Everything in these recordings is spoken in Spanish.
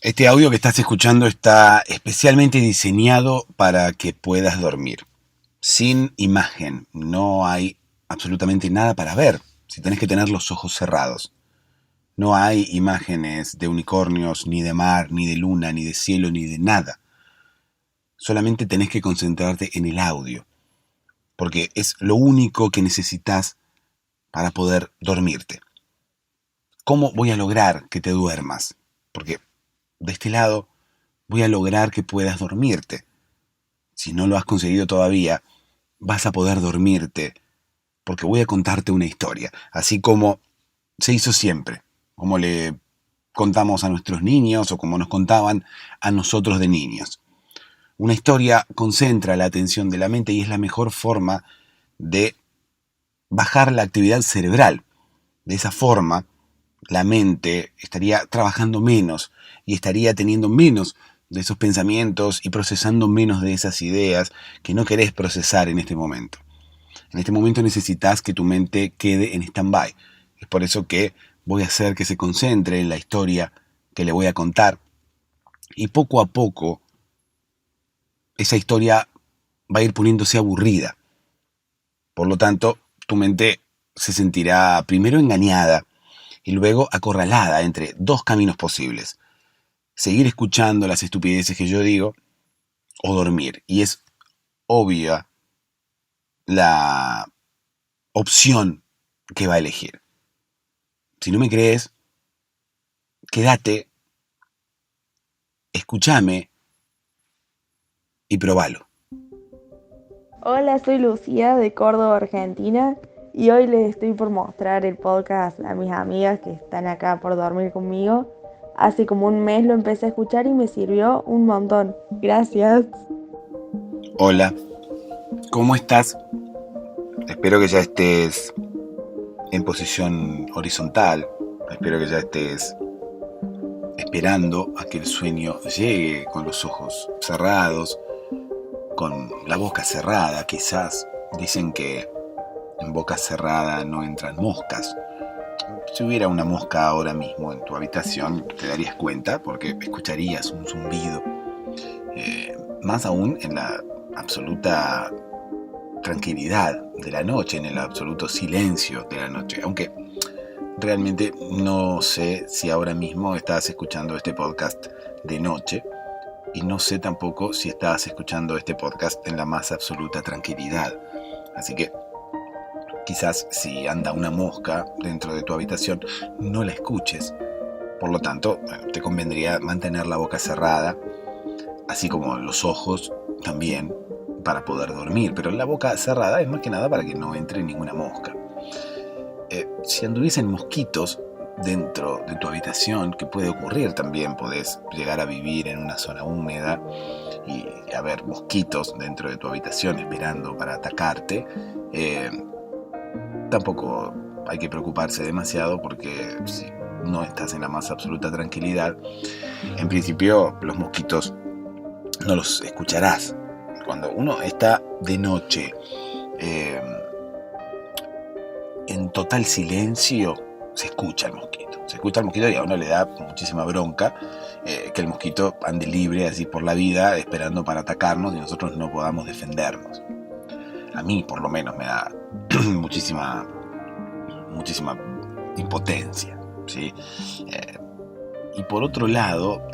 Este audio que estás escuchando está especialmente diseñado para que puedas dormir. Sin imagen, no hay absolutamente nada para ver. Si tenés que tener los ojos cerrados. No hay imágenes de unicornios, ni de mar, ni de luna, ni de cielo, ni de nada. Solamente tenés que concentrarte en el audio, porque es lo único que necesitas para poder dormirte. ¿Cómo voy a lograr que te duermas? Porque de este lado voy a lograr que puedas dormirte. Si no lo has conseguido todavía, vas a poder dormirte, porque voy a contarte una historia, así como se hizo siempre, como le contamos a nuestros niños o como nos contaban a nosotros de niños. Una historia concentra la atención de la mente y es la mejor forma de bajar la actividad cerebral. De esa forma, la mente estaría trabajando menos y estaría teniendo menos de esos pensamientos y procesando menos de esas ideas que no querés procesar en este momento. En este momento necesitas que tu mente quede en stand-by. Es por eso que voy a hacer que se concentre en la historia que le voy a contar y poco a poco esa historia va a ir poniéndose aburrida. Por lo tanto, tu mente se sentirá primero engañada y luego acorralada entre dos caminos posibles. Seguir escuchando las estupideces que yo digo o dormir. Y es obvia la opción que va a elegir. Si no me crees, quédate, escúchame y probalo. Hola, soy Lucía de Córdoba, Argentina, y hoy les estoy por mostrar el podcast a mis amigas que están acá por dormir conmigo. Hace como un mes lo empecé a escuchar y me sirvió un montón. Gracias. Hola, ¿cómo estás? Espero que ya estés en posición horizontal. Espero que ya estés esperando a que el sueño llegue con los ojos cerrados, con la boca cerrada. Quizás dicen que en boca cerrada no entran moscas. Si hubiera una mosca ahora mismo en tu habitación, te darías cuenta porque escucharías un zumbido. Más aún en la absoluta tranquilidad de la noche, en el absoluto silencio de la noche. Aunque realmente no sé si ahora mismo estás escuchando este podcast de noche y no sé tampoco si estás escuchando este podcast en la más absoluta tranquilidad. Así que quizás si anda una mosca dentro de tu habitación, no la escuches. Por lo tanto, te convendría mantener la boca cerrada, así como los ojos también, para poder dormir. Pero la boca cerrada es más que nada para que no entre ninguna mosca. Si anduviesen mosquitos dentro de tu habitación, que puede ocurrir también, podés llegar a vivir en una zona húmeda y haber mosquitos dentro de tu habitación esperando para atacarte, tampoco hay que preocuparse demasiado porque si no estás en la más absoluta tranquilidad, en principio los mosquitos no los escucharás. Cuando uno está de noche en total silencio, se escucha el mosquito. Se escucha el mosquito y a uno le da muchísima bronca que el mosquito ande libre así por la vida esperando para atacarnos y nosotros no podamos defendernos. A mí por lo menos me da muchísima impotencia, ¿sí? Y por otro lado,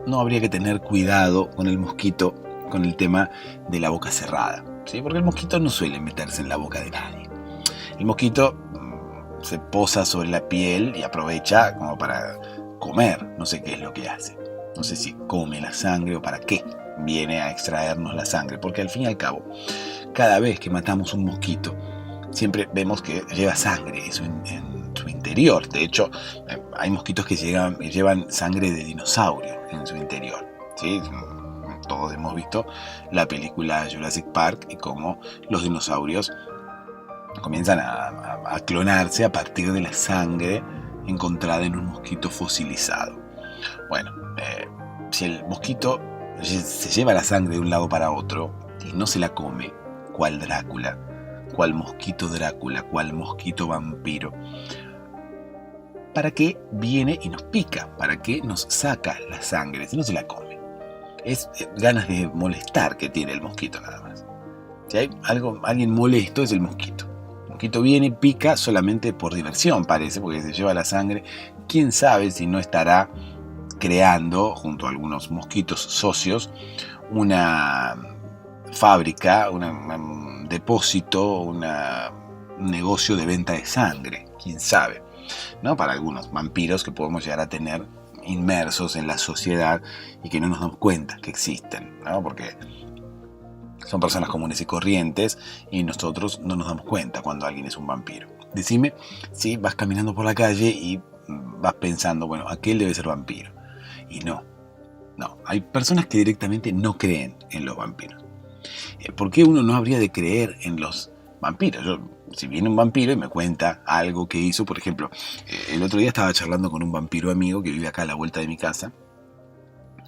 no habría que tener cuidado con el mosquito con el tema de la boca cerrada, ¿sí? Porque el mosquito no suele meterse en la boca de nadie. El mosquito se posa sobre la piel y aprovecha como para comer. No sé qué es lo que hace. No sé si come la sangre o para qué viene a extraernos la sangre. Porque al fin y al cabo, cada vez que matamos un mosquito, siempre vemos que lleva sangre en su interior. De hecho, hay mosquitos que llevan sangre de dinosaurio en su interior, ¿sí? Todos hemos visto la película Jurassic Park y cómo los dinosaurios comienzan a clonarse a partir de la sangre encontrada en un mosquito fosilizado. Bueno, si el mosquito se lleva la sangre de un lado para otro y no se la come, ¿cuál Drácula? ¿Cuál mosquito Drácula? ¿Cuál mosquito vampiro? ¿Para qué viene y nos pica? ¿Para qué nos saca la sangre si no se la come? Es ganas de molestar que tiene el mosquito nada más. Si hay alguien molesto es el mosquito. El mosquito viene, pica solamente por diversión, parece, porque se lleva la sangre. ¿Quién sabe si no estará creando, junto a algunos mosquitos socios, una fábrica, un depósito, un negocio de venta de sangre? ¿Quién sabe? ¿No? Para algunos vampiros que podemos llegar a tener inmersos en la sociedad y que no nos damos cuenta que existen, ¿no? Porque son personas comunes y corrientes y nosotros no nos damos cuenta cuando alguien es un vampiro. Decime si vas caminando por la calle y vas pensando, bueno, aquel debe ser vampiro. Y no, hay personas que directamente no creen en los vampiros. ¿Por qué uno no habría de creer en los vampiros? Si viene un vampiro y me cuenta algo que hizo, por ejemplo, el otro día estaba charlando con un vampiro amigo que vive acá a la vuelta de mi casa,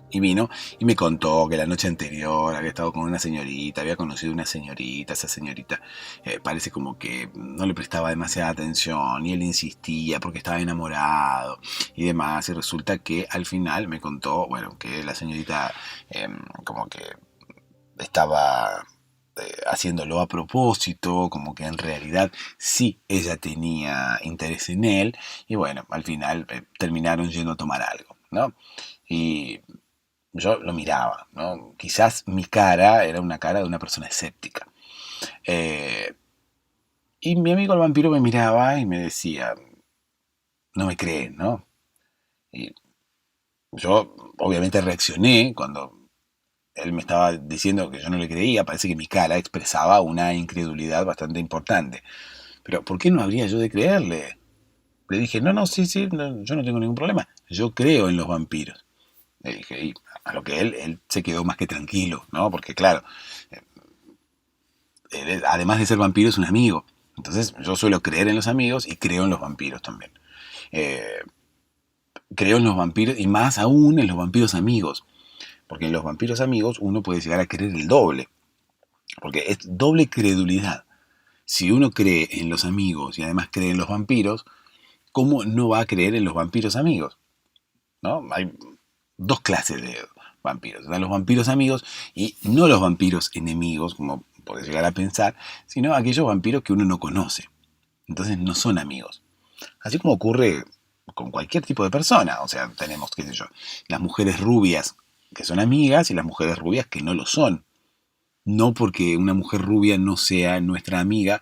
y vino y me contó que la noche anterior había estado con una señorita, había conocido una señorita, esa señorita parece como que no le prestaba demasiada atención y él insistía porque estaba enamorado y demás, y resulta que al final me contó, bueno, que la señorita como que estaba haciéndolo a propósito, como que en realidad sí ella tenía interés en él, y bueno, al final terminaron yendo a tomar algo, ¿no? Y yo lo miraba, ¿no? Quizás mi cara era una cara de una persona escéptica. Eh, y mi amigo el vampiro me miraba y me decía, no me creen, ¿no? Y yo obviamente reaccioné cuando él me estaba diciendo que yo no le creía. Parece que mi cara expresaba una incredulidad bastante importante. Pero ¿por qué no habría yo de creerle? Le dije, no, sí, no, yo no tengo ningún problema. Yo creo en los vampiros. Le dije, y a lo que él se quedó más que tranquilo, ¿no? Porque claro, él, además de ser vampiro, es un amigo. Entonces yo suelo creer en los amigos y creo en los vampiros también. Eh, Creo en los vampiros y más aún en los vampiros amigos. Porque en los vampiros amigos uno puede llegar a creer el doble. Porque es doble credulidad. Si uno cree en los amigos y además cree en los vampiros, ¿cómo no va a creer en los vampiros amigos? ¿No? Hay dos clases de vampiros. Están los vampiros amigos y no los vampiros enemigos, como podés llegar a pensar, sino aquellos vampiros que uno no conoce. Entonces no son amigos. Así como ocurre con cualquier tipo de persona. O sea, tenemos, qué sé yo, las mujeres rubias que son amigas y las mujeres rubias que no lo son. No porque una mujer rubia no sea nuestra amiga,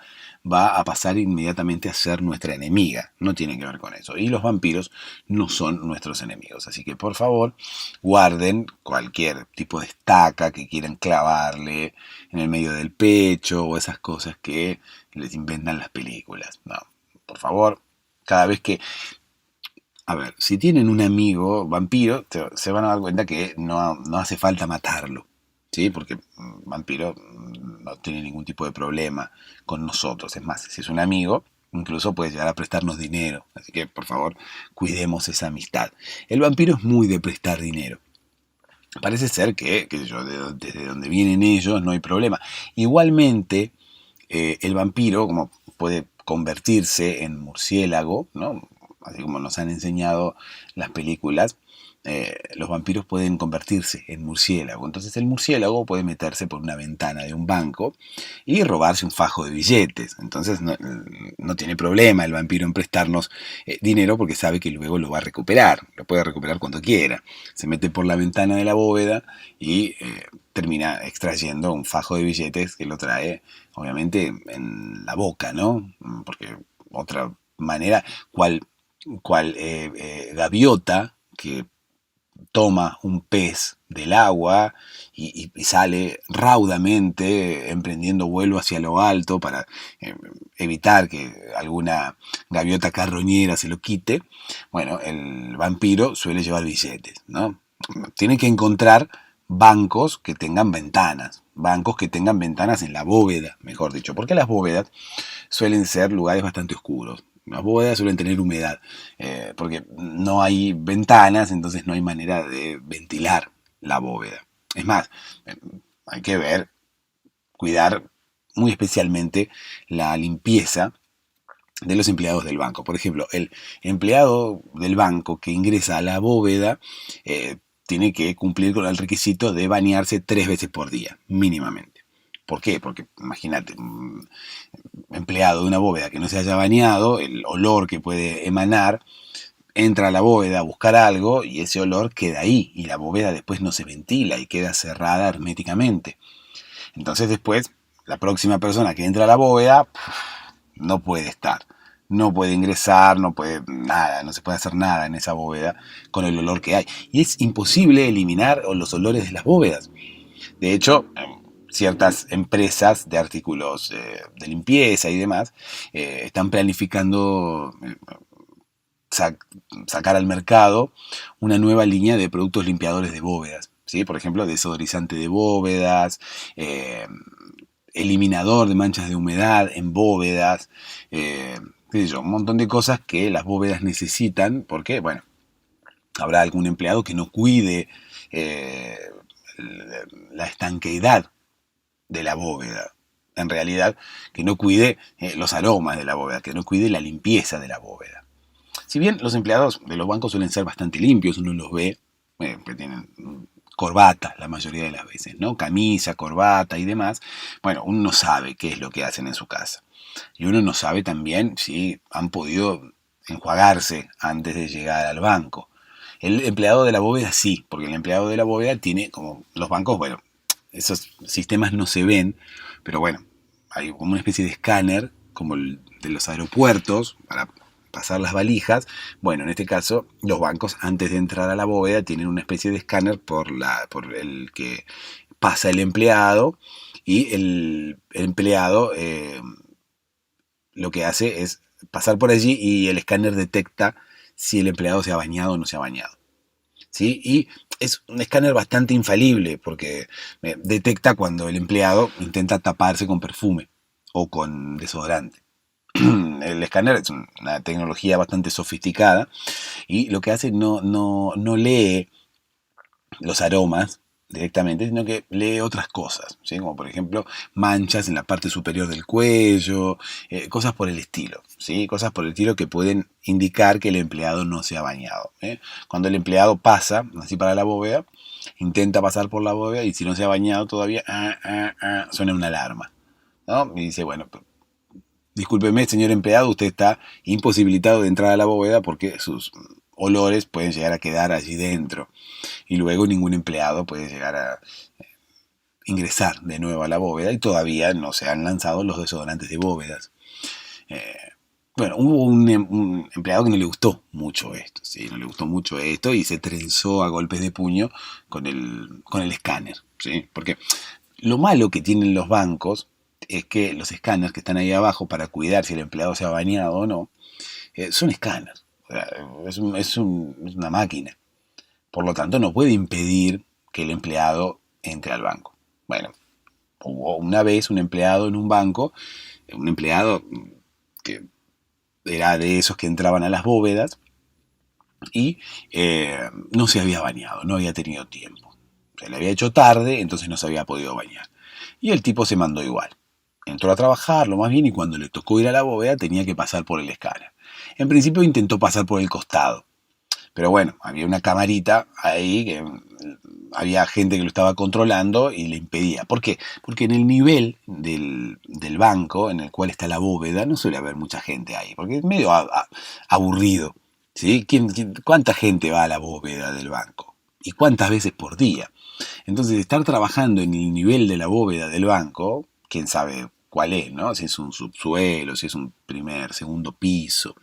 va a pasar inmediatamente a ser nuestra enemiga. No tiene que ver con eso. Y los vampiros no son nuestros enemigos. Así que por favor, guarden cualquier tipo de estaca que quieran clavarle en el medio del pecho o esas cosas que les inventan las películas. No, por favor, cada vez que... A ver, si tienen un amigo vampiro, se van a dar cuenta que no hace falta matarlo. ¿Sí? Porque vampiro no tiene ningún tipo de problema con nosotros. Es más, si es un amigo, incluso puede llegar a prestarnos dinero. Así que, por favor, cuidemos esa amistad. El vampiro es muy de prestar dinero. Parece ser que yo, desde donde vienen ellos no hay problema. Igualmente, el vampiro, como puede convertirse en murciélago, ¿no? Así como nos han enseñado las películas, los vampiros pueden convertirse en murciélago. Entonces el murciélago puede meterse por una ventana de un banco y robarse un fajo de billetes. Entonces no tiene problema el vampiro en prestarnos dinero porque sabe que luego lo va a recuperar. Lo puede recuperar cuando quiera. Se mete por la ventana de la bóveda y termina extrayendo un fajo de billetes que lo trae, obviamente, en la boca, ¿no? Porque otra manera, cual gaviota que toma un pez del agua y sale raudamente emprendiendo vuelo hacia lo alto para evitar que alguna gaviota carroñera se lo quite. Bueno, el vampiro suele llevar billetes, ¿no? Tiene que encontrar bancos que tengan ventanas en la bóveda, mejor dicho, porque las bóvedas suelen ser lugares bastante oscuros. Las bóvedas suelen tener humedad, porque no hay ventanas, entonces no hay manera de ventilar la bóveda. Es más, hay que cuidar muy especialmente la limpieza de los empleados del banco. Por ejemplo, el empleado del banco que ingresa a la bóveda tiene que cumplir con el requisito de bañarse 3 veces por día, mínimamente. ¿Por qué? Porque imagínate, un empleado de una bóveda que no se haya bañado, el olor que puede emanar, entra a la bóveda a buscar algo y ese olor queda ahí y la bóveda después no se ventila y queda cerrada herméticamente. Entonces después, la próxima persona que entra a la bóveda no puede estar, no puede ingresar, no puede nada, no se puede hacer nada en esa bóveda con el olor que hay. Y es imposible eliminar los olores de las bóvedas. De hecho, ciertas empresas de artículos de limpieza y demás están planificando sacar al mercado una nueva línea de productos limpiadores de bóvedas. ¿Sí? Por ejemplo, desodorizante de bóvedas, eliminador de manchas de humedad en bóvedas, qué sé yo, un montón de cosas que las bóvedas necesitan porque, bueno, habrá algún empleado que no cuide eh, la estanqueidad de la bóveda. En realidad, que no cuide los aromas de la bóveda, que no cuide la limpieza de la bóveda. Si bien los empleados de los bancos suelen ser bastante limpios, uno los ve, que tienen corbata la mayoría de las veces, ¿no? Camisa, corbata y demás. Bueno, uno no sabe qué es lo que hacen en su casa. Y uno no sabe también si han podido enjuagarse antes de llegar al banco. El empleado de la bóveda sí, porque el empleado de la bóveda tiene, como los bancos, bueno, esos sistemas no se ven, pero bueno, hay como una especie de escáner, como el de los aeropuertos, para pasar las valijas. Bueno, en este caso, los bancos antes de entrar a la bóveda tienen una especie de escáner por el que pasa el empleado y el empleado lo que hace es pasar por allí y el escáner detecta si el empleado se ha bañado o no se ha bañado. ¿Sí? Y es un escáner bastante infalible porque detecta cuando el empleado intenta taparse con perfume o con desodorante. El escáner es una tecnología bastante sofisticada y lo que hace no lee los aromas directamente, sino que lee otras cosas, ¿sí? Como por ejemplo manchas en la parte superior del cuello, cosas por el estilo, ¿sí? Cosas por el estilo que pueden indicar que el empleado no se ha bañado. Cuando el empleado pasa, así para la bóveda, intenta pasar por la bóveda y si no se ha bañado todavía, suena una alarma, ¿no? Y dice, bueno, discúlpeme, señor empleado, usted está imposibilitado de entrar a la bóveda porque sus olores pueden llegar a quedar allí dentro y luego ningún empleado puede llegar a ingresar de nuevo a la bóveda y todavía no se han lanzado los desodorantes de bóvedas. Eh, bueno, hubo un empleado que no le gustó mucho esto, ¿sí? No le gustó mucho esto y se trenzó a golpes de puño con el escáner, ¿sí? Porque lo malo que tienen los bancos es que los escáneres que están ahí abajo para cuidar si el empleado se ha bañado o no, son escáneres. O sea, es una máquina. Por lo tanto, no puede impedir que el empleado entre al banco. Bueno, hubo una vez un empleado en un banco, un empleado que era de esos que entraban a las bóvedas y no se había bañado, no había tenido tiempo. Se le había hecho tarde, entonces no se había podido bañar. Y el tipo se mandó igual. Entró a trabajar, lo más bien, y cuando le tocó ir a la bóveda tenía que pasar por el escáner. En principio intentó pasar por el costado, pero bueno, había una camarita ahí que había gente que lo estaba controlando y le impedía. ¿Por qué? Porque en el nivel del banco en el cual está la bóveda no suele haber mucha gente ahí, porque es medio aburrido. ¿Sí? ¿Cuánta gente va a la bóveda del banco? ¿Y cuántas veces por día? Entonces, estar trabajando en el nivel de la bóveda del banco, quién sabe cuál es, ¿no? Si es un subsuelo, si es un primer, segundo piso.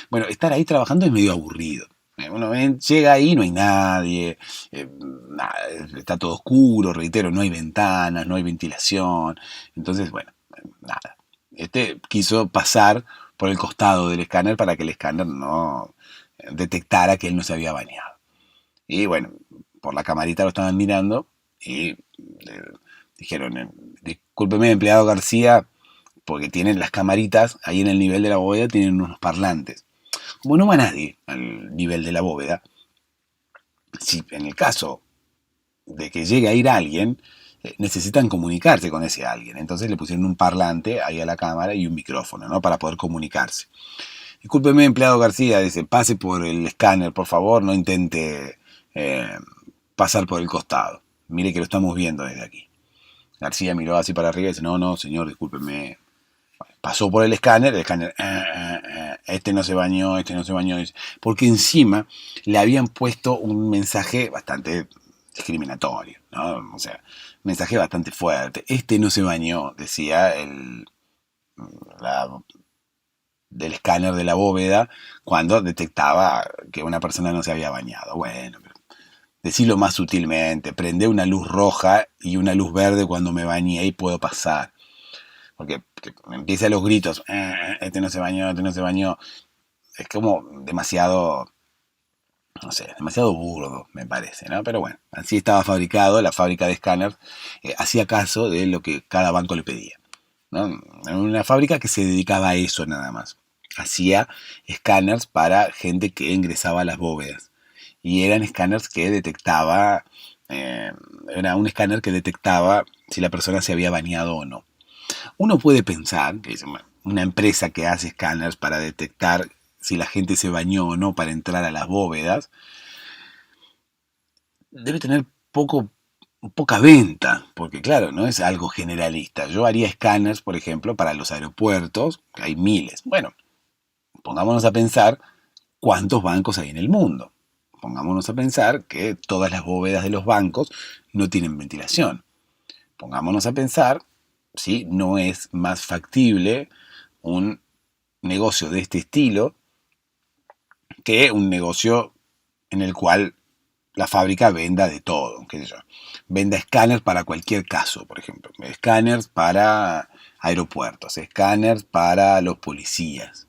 Bueno, estar ahí trabajando es medio aburrido. Uno llega ahí, no hay nadie, nada, está todo oscuro, reitero, no hay ventanas, no hay ventilación. Entonces, bueno, nada. Este quiso pasar por el costado del escáner para que el escáner no detectara que él no se había bañado. Y bueno, por la camarita lo estaban mirando y dijeron, discúlpeme, empleado García, porque tienen las camaritas ahí en el nivel de la bóveda, tienen unos parlantes. Como no va nadie al nivel de la bóveda, si en el caso de que llegue a ir alguien, necesitan comunicarse con ese alguien. Entonces le pusieron un parlante ahí a la cámara y un micrófono, ¿no? Para poder comunicarse. Discúlpeme, empleado García, dice, pase por el escáner, por favor, no intente pasar por el costado. Mire que lo estamos viendo desde aquí. García miró así para arriba y dice, no, señor, discúlpeme. Pasó por el escáner, este no se bañó, porque encima le habían puesto un mensaje bastante discriminatorio, ¿no? O sea, un mensaje bastante fuerte. Este no se bañó, decía del escáner de la bóveda cuando detectaba que una persona no se había bañado. Bueno, pero decirlo más sutilmente, prende una luz roja y una luz verde cuando me bañé y puedo pasar. Porque empiezan los gritos, este no se bañó, este no se bañó. Es como demasiado, no sé, demasiado burdo, me parece, ¿no? Pero bueno, así estaba fabricado, la fábrica de escáneres hacía caso de lo que cada banco le pedía, ¿no? Era una fábrica que se dedicaba a eso nada más. Hacía escáneres para gente que ingresaba a las bóvedas. Y eran escáneres que detectaba, era un escáner que detectaba si la persona se había bañado o no. Uno puede pensar que es una empresa que hace escáneres para detectar si la gente se bañó o no para entrar a las bóvedas, debe tener poca venta, porque claro, no es algo generalista. Yo haría escáneres, por ejemplo, para los aeropuertos, que hay miles. Bueno, pongámonos a pensar cuántos bancos hay en el mundo. Pongámonos a pensar que todas las bóvedas de los bancos no tienen ventilación. Pongámonos a pensar si no es más factible un negocio de este estilo que un negocio en el cual la fábrica venda de todo, qué sé yo. Venda escáneres para cualquier caso, por ejemplo. Escáneres para aeropuertos, escáneres para los policías,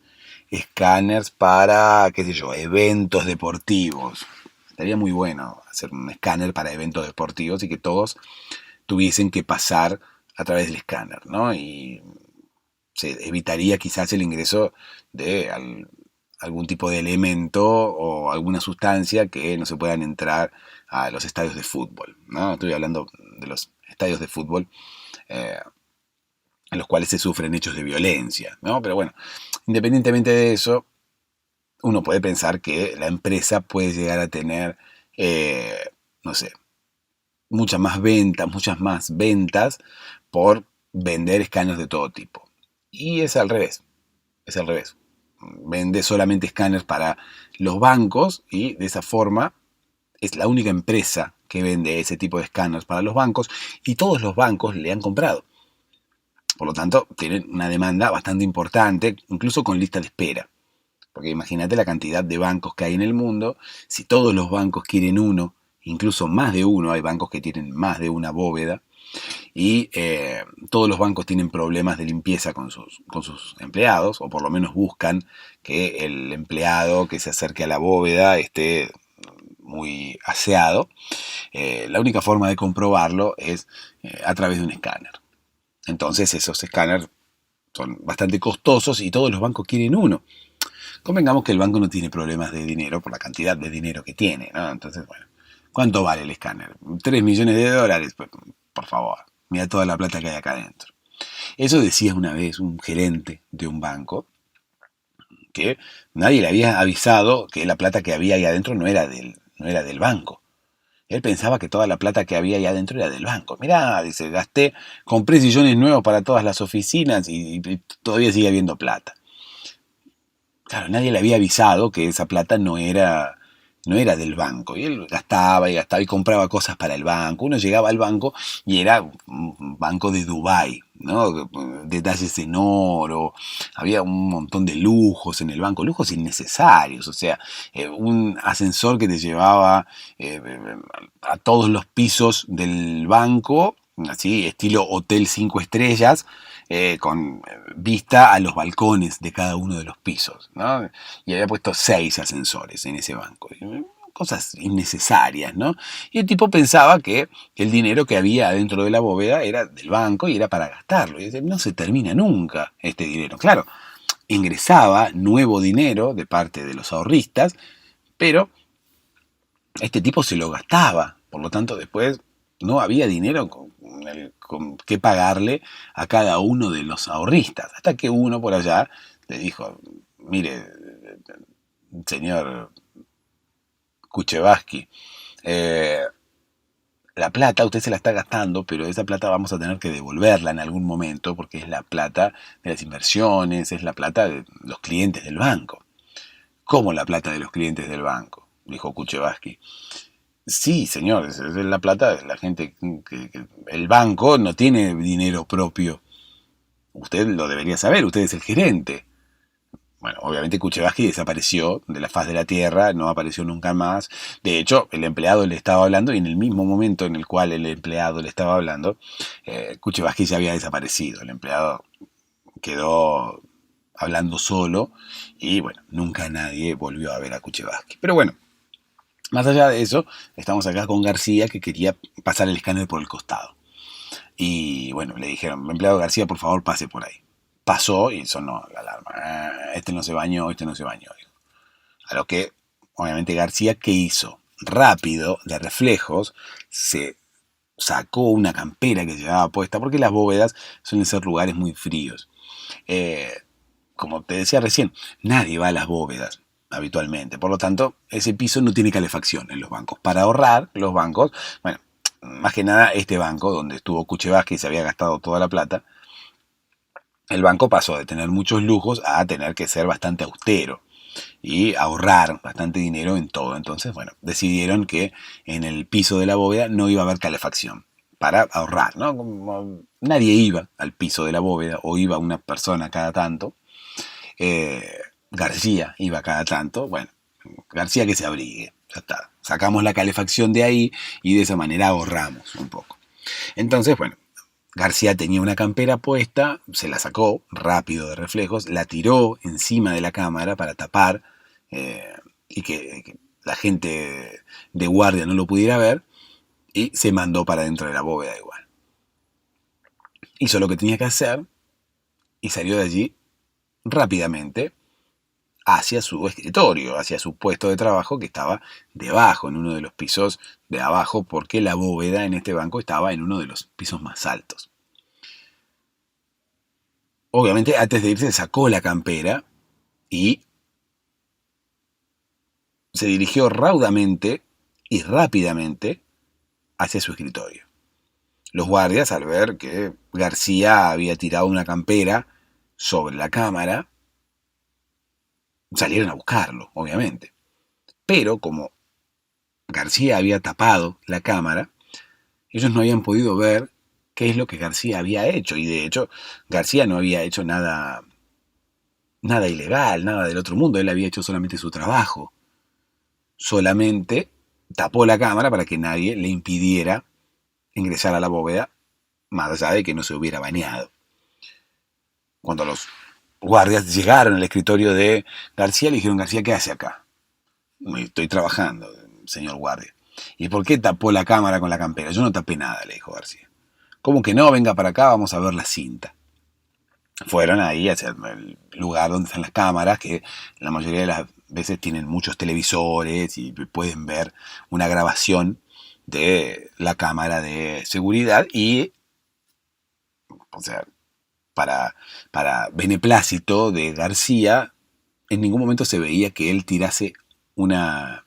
escáneres para, qué sé yo, eventos deportivos. Estaría muy bueno hacer un escáner para eventos deportivos y que todos tuviesen que pasar a través del escáner, ¿no? Y se evitaría quizás el ingreso de algún tipo de elemento o alguna sustancia que no se puedan entrar a los estadios de fútbol, ¿no? Estoy hablando de los estadios de fútbol eh, en los cuales se sufren hechos de violencia, ¿no? Pero bueno, independientemente de eso, uno puede pensar que la empresa puede llegar a tener, no sé, muchas más ventas por vender escáneres de todo tipo. Y es al revés, es al revés. Vende solamente escáneres para los bancos y de esa forma es la única empresa que vende ese tipo de escáneres para los bancos y todos los bancos le han comprado. Por lo tanto, tienen una demanda bastante importante, incluso con lista de espera. Porque imagínate la cantidad de bancos que hay en el mundo. Si todos los bancos quieren uno, incluso más de uno, hay bancos que tienen más de una bóveda, y todos los bancos tienen problemas de limpieza con sus empleados, o por lo menos buscan que el empleado que se acerque a la bóveda esté muy aseado. La única forma de comprobarlo es a través de un escáner. Entonces esos escáneres son bastante costosos y todos los bancos quieren uno. Convengamos que el banco no tiene problemas de dinero por la cantidad de dinero que tiene, ¿no? Entonces, bueno, ¿cuánto vale el escáner? $3 millones, pues, por favor, mira toda la plata que hay acá adentro. Eso decía una vez un gerente de un banco, que nadie le había avisado que la plata que había ahí adentro no era del banco. Él pensaba que toda la plata que había ahí adentro era del banco. Mirá, dice, compré sillones nuevos para todas las oficinas y todavía sigue habiendo plata. Claro, nadie le había avisado que esa plata no era del banco. Y él gastaba y compraba cosas para el banco. Uno llegaba al banco y era un banco de Dubái, ¿no? Detalles en oro, había un montón de lujos en el banco, lujos innecesarios. O sea, un ascensor que te llevaba a todos los pisos del banco, así, estilo Hotel 5 estrellas, con vista a los balcones de cada uno de los pisos, ¿no? Y había puesto 6 ascensores en ese banco. Cosas innecesarias, ¿no? Y el tipo pensaba que el dinero que había dentro de la bóveda era del banco y era para gastarlo. Y dice, no se termina nunca este dinero. Claro, ingresaba nuevo dinero de parte de los ahorristas, pero este tipo se lo gastaba. Por lo tanto, después no había dinero con qué pagarle a cada uno de los ahorristas. Hasta que uno por allá le dijo, mire, señor Kuchevaski, la plata usted se la está gastando, pero esa plata vamos a tener que devolverla en algún momento porque es la plata de las inversiones, es la plata de los clientes del banco. ¿Cómo la plata de los clientes del banco? Dijo Kuchevaski. Sí, señor, es la plata de la gente el banco no tiene dinero propio. Usted lo debería saber, usted es el gerente. Bueno, obviamente Kuchevaski desapareció de la faz de la tierra, no apareció nunca más. De hecho, el empleado le estaba hablando y en el mismo momento en el cual el empleado le estaba hablando, Kuchevaski ya había desaparecido. El empleado quedó hablando solo y bueno, nunca nadie volvió a ver a Kuchevaski. Pero bueno, más allá de eso, estamos acá con García que quería pasar el escáner por el costado. Y bueno, le dijeron, empleado García, por favor pase por ahí. Pasó y sonó la alarma. Este no se bañó, este no se bañó. A lo que, obviamente, García, ¿qué hizo? Rápido, de reflejos, se sacó una campera que llevaba puesta, porque las bóvedas suelen ser lugares muy fríos. Como te decía recién, nadie va a las bóvedas habitualmente. Por lo tanto, ese piso no tiene calefacción en los bancos. Para ahorrar, los bancos, bueno, más que nada este banco, donde estuvo Kuchevaski y se había gastado toda la plata, el banco pasó de tener muchos lujos a tener que ser bastante austero y ahorrar bastante dinero en todo. Entonces, bueno, decidieron que en el piso de la bóveda no iba a haber calefacción para ahorrar, ¿no? Como nadie iba al piso de la bóveda o iba una persona cada tanto. García iba cada tanto. Bueno, García que se abrigue, ya está. Sacamos la calefacción de ahí y de esa manera ahorramos un poco. Entonces, bueno, García tenía una campera puesta, se la sacó rápido de reflejos, la tiró encima de la cámara para tapar y que la gente de guardia no lo pudiera ver y se mandó para dentro de la bóveda igual. Hizo lo que tenía que hacer y salió de allí rápidamente hacia su escritorio, hacia su puesto de trabajo que estaba debajo, en uno de los pisos de abajo, porque la bóveda en este banco estaba en uno de los pisos más altos. Obviamente, antes de irse sacó la campera y se dirigió raudamente y rápidamente hacia su escritorio. Los guardias, al ver que García había tirado una campera sobre la cámara, salieron a buscarlo, obviamente. Pero como García había tapado la cámara, ellos no habían podido ver qué es lo que García había hecho. Y de hecho, García no había hecho nada ilegal, nada del otro mundo. Él había hecho solamente su trabajo. Solamente tapó la cámara para que nadie le impidiera ingresar a la bóveda, más allá de que no se hubiera bañado. Cuando los guardias llegaron al escritorio de García, le dijeron, García, ¿qué hace acá? Estoy trabajando, señor guardia. ¿Y por qué tapó la cámara con la campera? Yo no tapé nada, le dijo García. ¿Cómo que no? Venga para acá, vamos a ver la cinta. Fueron ahí hacia el lugar donde están las cámaras, que la mayoría de las veces tienen muchos televisores y pueden ver una grabación de la cámara de seguridad y, o sea, para beneplácito de García, en ningún momento se veía que él tirase una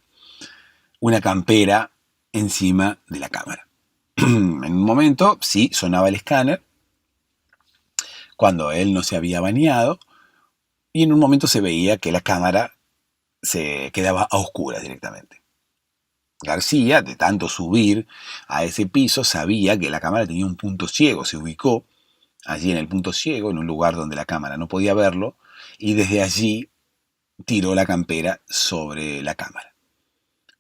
campera encima de la cámara. En un momento sí sonaba el escáner, cuando él no se había bañado, y en un momento se veía que la cámara se quedaba a oscuras directamente. García, de tanto subir a ese piso, sabía que la cámara tenía un punto ciego, se ubicó allí en el punto ciego, en un lugar donde la cámara no podía verlo, y desde allí tiró la campera sobre la cámara.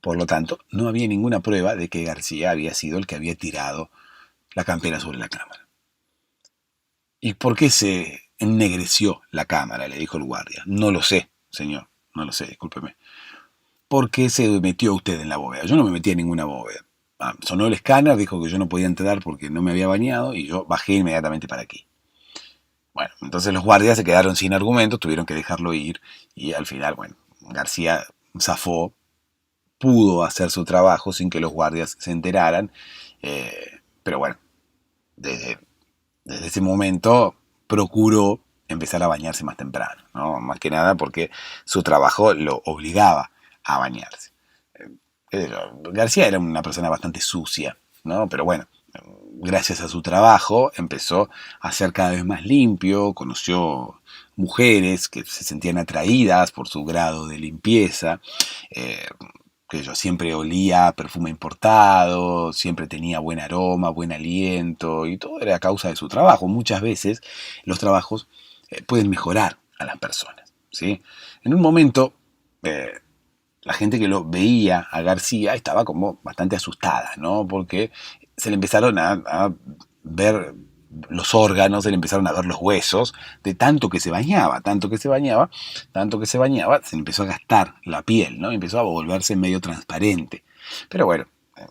Por lo tanto, no había ninguna prueba de que García había sido el que había tirado la campera sobre la cámara. ¿Y por qué se ennegreció la cámara?, le dijo el guardia. No lo sé, señor, no lo sé, discúlpeme. ¿Por qué se metió usted en la bóveda? Yo no me metí en ninguna bóveda. Sonó el escáner, dijo que yo no podía entrar porque no me había bañado y yo bajé inmediatamente para aquí. Bueno, entonces los guardias se quedaron sin argumentos, tuvieron que dejarlo ir y al final, bueno, García zafó, pudo hacer su trabajo sin que los guardias se enteraran, pero bueno, desde, desde ese momento procuró empezar a bañarse más temprano, ¿no? Más que nada porque su trabajo lo obligaba a bañarse. García era una persona bastante sucia, ¿no? Pero bueno, gracias a su trabajo empezó a ser cada vez más limpio, conoció mujeres que se sentían atraídas por su grado de limpieza, eh, que yo siempre olía a perfume importado, siempre tenía buen aroma, buen aliento, y todo era a causa de su trabajo. Muchas veces los trabajos pueden mejorar a las personas, ¿sí? En un momento, eh, la gente que lo veía a García estaba como bastante asustada, ¿no? Porque se le empezaron a ver los órganos, se le empezaron a ver los huesos, de tanto que se bañaba, tanto que se bañaba, tanto que se bañaba, se le empezó a gastar la piel, ¿no? Empezó a volverse medio transparente. Pero bueno,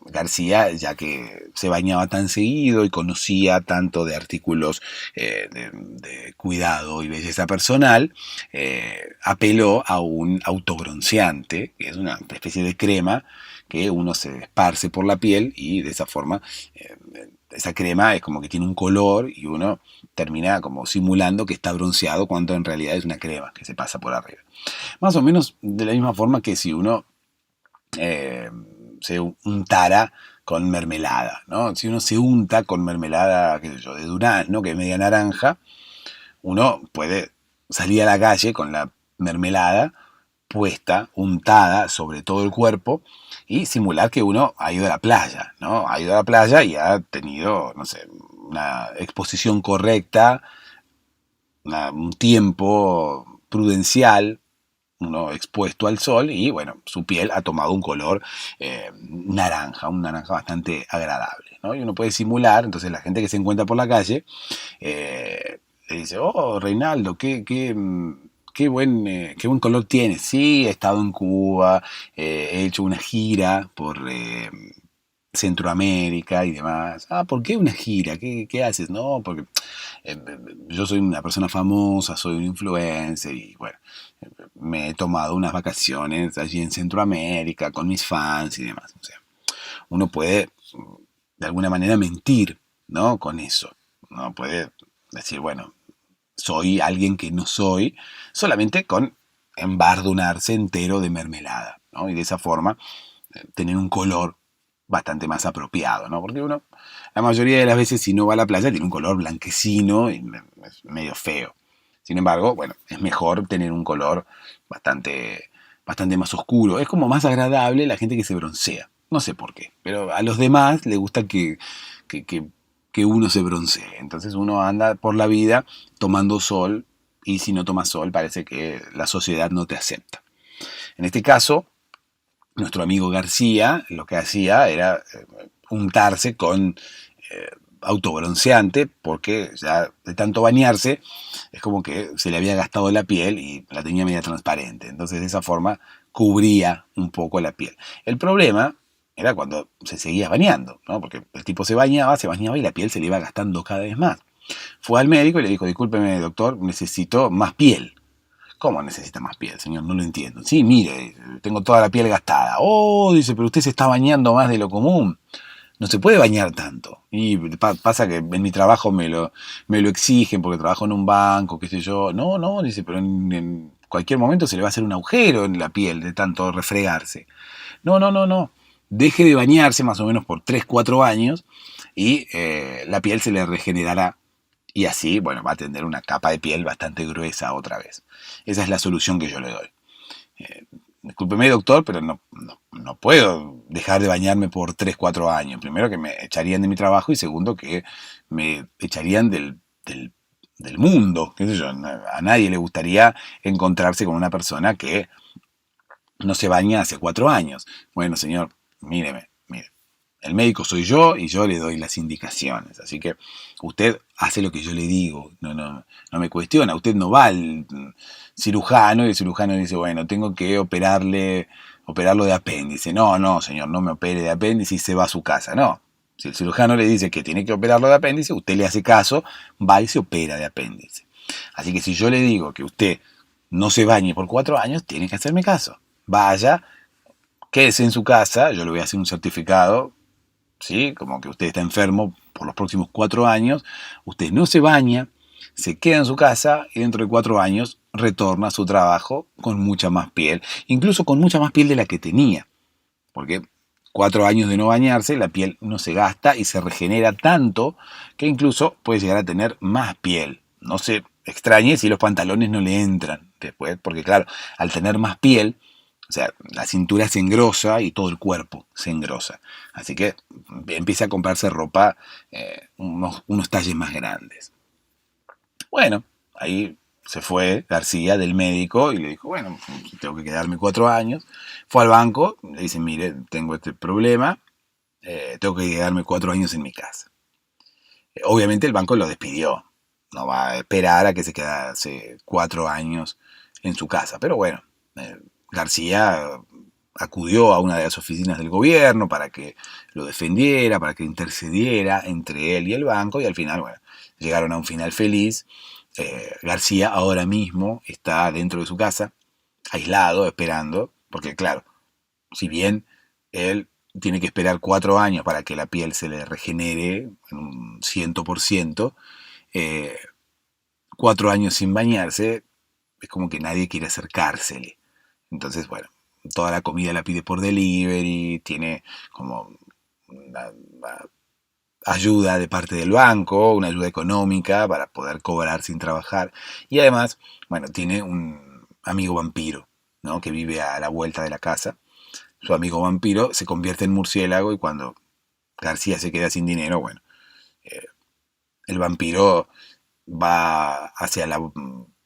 García, ya que se bañaba tan seguido y conocía tanto de artículos de cuidado y belleza personal, apeló a un autobronceante, que es una especie de crema que uno se esparce por la piel y de esa forma esa crema es como que tiene un color y uno termina como simulando que está bronceado cuando en realidad es una crema que se pasa por arriba. Más o menos de la misma forma que si uno eh, se untara con mermelada, ¿no? Si uno se unta con mermelada, qué sé yo, de durazno, que es media naranja, uno puede salir a la calle con la mermelada puesta, untada sobre todo el cuerpo y simular que uno ha ido a la playa, ¿no? Ha ido a la playa y ha tenido, no sé, una exposición correcta, un tiempo prudencial, uno expuesto al sol y bueno, su piel ha tomado un color naranja, un naranja bastante agradable, ¿no? Y uno puede simular, entonces la gente que se encuentra por la calle le dice, oh, Reinaldo, qué buen color tienes. Sí, he estado en Cuba, he hecho una gira por Centroamérica y demás. Ah, ¿por qué una gira? ¿Qué haces? No, porque eh, yo soy una persona famosa, soy un influencer y bueno, me he tomado unas vacaciones allí en Centroamérica con mis fans y demás. O sea, uno puede de alguna manera mentir, ¿no? Con eso. Uno puede decir, bueno, soy alguien que no soy, solamente con embardunarse entero de mermelada, ¿no? Y de esa forma tener un color bastante más apropiado, ¿no? Porque uno, la mayoría de las veces, si no va a la playa, tiene un color blanquecino y es medio feo. Sin embargo, bueno, es mejor tener un color bastante más oscuro. Es como más agradable la gente que se broncea. No sé por qué, pero a los demás les gusta que, que- que uno se broncee. Entonces uno anda por la vida tomando sol y si no tomas sol parece que la sociedad no te acepta. En este caso, nuestro amigo García lo que hacía era untarse con autobronceante porque ya de tanto bañarse es como que se le había gastado la piel y la tenía media transparente. Entonces de esa forma cubría un poco la piel. El problema era cuando se seguía bañando, ¿no? Porque el tipo se bañaba y la piel se le iba gastando cada vez más. Fue al médico y le dijo, discúlpeme doctor, necesito más piel. ¿Cómo necesita más piel, señor? No lo entiendo. Sí, mire, tengo toda la piel gastada. Oh, dice, pero usted se está bañando más de lo común. No se puede bañar tanto. Y pasa que en mi trabajo me lo exigen porque trabajo en un banco, qué sé yo. No, no, dice, pero en cualquier momento se le va a hacer un agujero en la piel de tanto refregarse. No, no, no, no. Deje de bañarse más o menos por 3 4 años y la piel se le regenerará y así, bueno, va a tener una capa de piel bastante gruesa otra vez. Esa es la solución que yo le doy. Eh, Discúlpeme, doctor, pero no puedo dejar de bañarme por 3 4 años. Primero que me echarían de mi trabajo y segundo que me echarían del mundo. ¿Qué sé yo? A nadie le gustaría encontrarse con una persona que no se baña hace 4 años. Bueno, señor, mire. El médico soy yo y yo le doy las indicaciones. Así que usted hace lo que yo le digo. No me cuestiona. Usted no va al cirujano y el cirujano dice, bueno, tengo que operarlo de apéndice. No, no, señor, no me opere de apéndice y se va a su casa. No. Si el cirujano le dice que tiene que operarlo de apéndice, usted le hace caso, va y se opera de apéndice. Así que si yo le digo que usted no se bañe por 4 años, tiene que hacerme caso. Vaya, quédese en su casa, yo le voy a hacer un certificado ¿sí? Como que usted está enfermo por los próximos 4 años, usted no se baña, se queda en su casa y dentro de 4 años retorna a su trabajo con mucha más piel, incluso con mucha más piel de la que tenía, porque 4 años de no bañarse, la piel no se gasta y se regenera tanto que incluso puede llegar a tener más piel. No se extrañe si los pantalones no le entran después, porque claro, al tener más piel, o sea, la cintura se engrosa y todo el cuerpo se engrosa. Así que empieza a comprarse ropa unos talles más grandes. Bueno, ahí se fue García del médico y le dijo, bueno, tengo que quedarme 4 años. Fue al banco, le dice, mire, tengo este problema, tengo que quedarme 4 años en mi casa. Obviamente el banco lo despidió, no va a esperar a que se quedase 4 años en su casa. Pero bueno, García acudió a una de las oficinas del gobierno para que lo defendiera, para que intercediera entre él y el banco, y al final, bueno, llegaron a un final feliz. García ahora mismo está dentro de su casa, aislado, esperando, porque claro, si bien él tiene que esperar 4 años para que la piel se le regenere en un 100%, 4 años sin bañarse, es como que nadie quiere acercársele. Entonces, bueno, toda la comida la pide por delivery, tiene como una ayuda de parte del banco, una ayuda económica para poder cobrar sin trabajar. Y además, bueno, tiene un amigo vampiro, ¿no? Que vive a la vuelta de la casa. Su amigo vampiro se convierte en murciélago y cuando García se queda sin dinero, bueno, eh, el vampiro va hacia la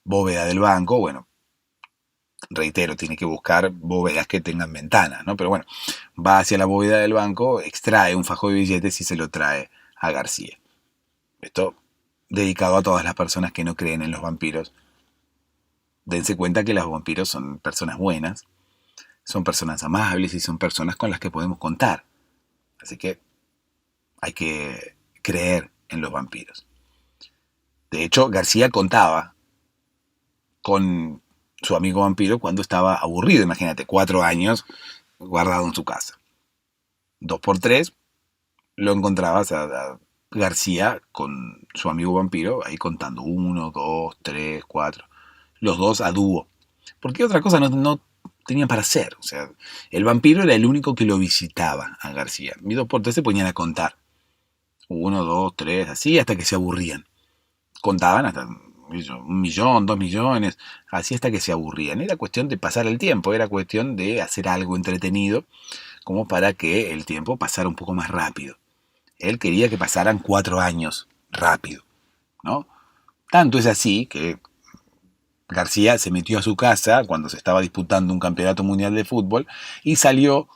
bóveda del banco, bueno, reitero, tiene que buscar bóvedas que tengan ventanas, ¿no? Pero bueno, va hacia la bóveda del banco, extrae un fajo de billetes y se lo trae a García. Esto dedicado a todas las personas que no creen en los vampiros. Dense cuenta que los vampiros son personas buenas, son personas amables y son personas con las que podemos contar. Así que hay que creer en los vampiros. De hecho, García contaba con su amigo vampiro cuando estaba aburrido. Imagínate, 4 años guardado en su casa. 2 por 3 lo encontrabas a García con su amigo vampiro ahí contando 1, 2, 3, 4. Los dos a dúo. Porque otra cosa no tenían para hacer. O sea, el vampiro era el único que lo visitaba a García. Y 2 por 3 se ponían a contar. 1, 2, 3, así hasta que se aburrían. Contaban hasta 1.000.000, 2.000.000, así hasta que se aburrían. Era cuestión de pasar el tiempo, era cuestión de hacer algo entretenido como para que el tiempo pasara un poco más rápido. Él quería que pasaran 4 años rápido, ¿no? Tanto es así que García se metió a su casa cuando se estaba disputando un campeonato mundial de fútbol y salió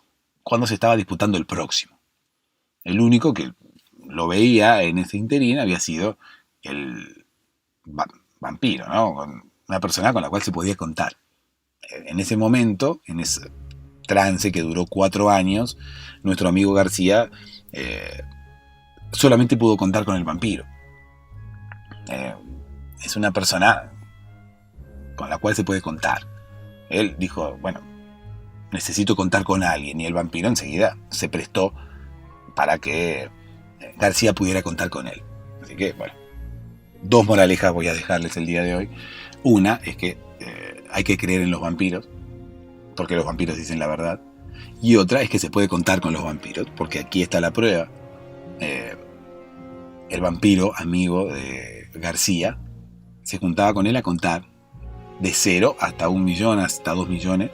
cuando se estaba disputando el próximo. El único que lo veía en ese interín había sido el vampiro, ¿no? Una persona con la cual se podía contar. En ese momento, en ese trance que duró 4 años, nuestro amigo García solamente pudo contar con el vampiro. Es una persona con la cual se puede contar. Él dijo, bueno, necesito contar con alguien, y el vampiro enseguida se prestó para que García pudiera contar con él. Así que, bueno, 2 moralejas voy a dejarles el día de hoy. Una es que hay que creer en los vampiros, porque los vampiros dicen la verdad. Y otra es que se puede contar con los vampiros, porque aquí está la prueba. El vampiro, amigo de García, se juntaba con él a contar de 0 hasta 1.000.000, hasta 2.000.000,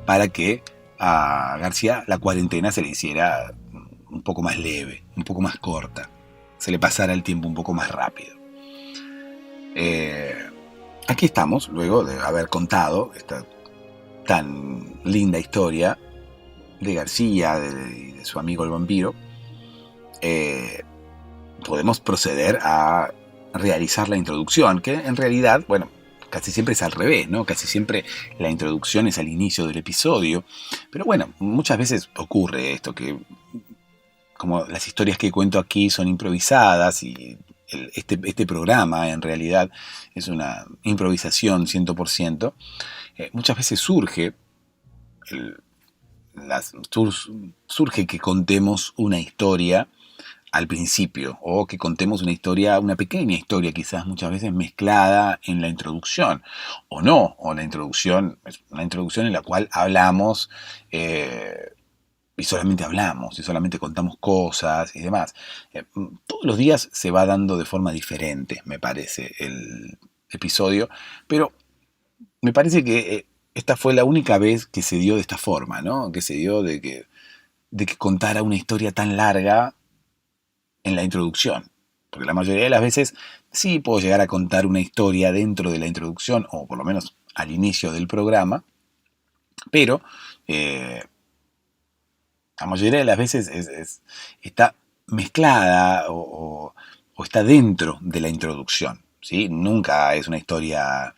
para que a García la cuarentena se le hiciera un poco más leve, un poco más corta, se le pasara el tiempo un poco más rápido. Aquí estamos, luego de haber contado esta tan linda historia de García, de su amigo el vampiro. Podemos proceder a realizar la introducción, que en realidad, bueno, casi siempre es al revés, ¿no? Casi siempre la introducción es al inicio del episodio. Pero bueno, muchas veces ocurre esto, que como las historias que cuento aquí son improvisadas y este programa en realidad es una improvisación 100%, muchas veces surge surge que contemos una historia al principio, o que contemos una historia, una pequeña historia quizás muchas veces mezclada en la introducción, o no, o la introducción es una introducción en la cual hablamos y solamente contamos cosas y demás. Todos los días se va dando de forma diferente, me parece, el episodio, pero me parece que esta fue la única vez que se dio de esta forma, ¿no? Que se dio de que contara una historia tan larga en la introducción. Porque la mayoría de las veces sí puedo llegar a contar una historia dentro de la introducción, o por lo menos al inicio del programa, pero la mayoría de las veces está mezclada o está dentro de la introducción. ¿Sí? Nunca es una historia,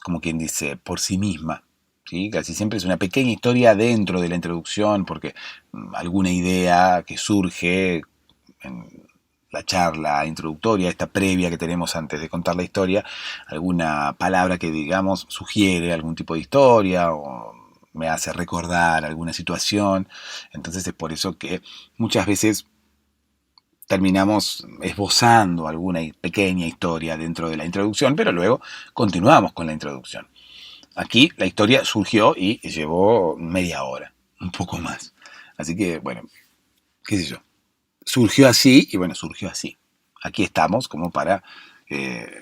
como quien dice, por sí misma. ¿Sí? Casi siempre es una pequeña historia dentro de la introducción, porque alguna idea que surge en la charla introductoria, esta previa que tenemos antes de contar la historia, alguna palabra que digamos sugiere algún tipo de historia o me hace recordar alguna situación. Entonces es por eso que muchas veces terminamos esbozando alguna pequeña historia dentro de la introducción, pero luego continuamos con la introducción. Aquí la historia surgió y llevó media hora, un poco más. Así que, bueno, qué sé yo. Surgió así y bueno, surgió así. Aquí estamos como para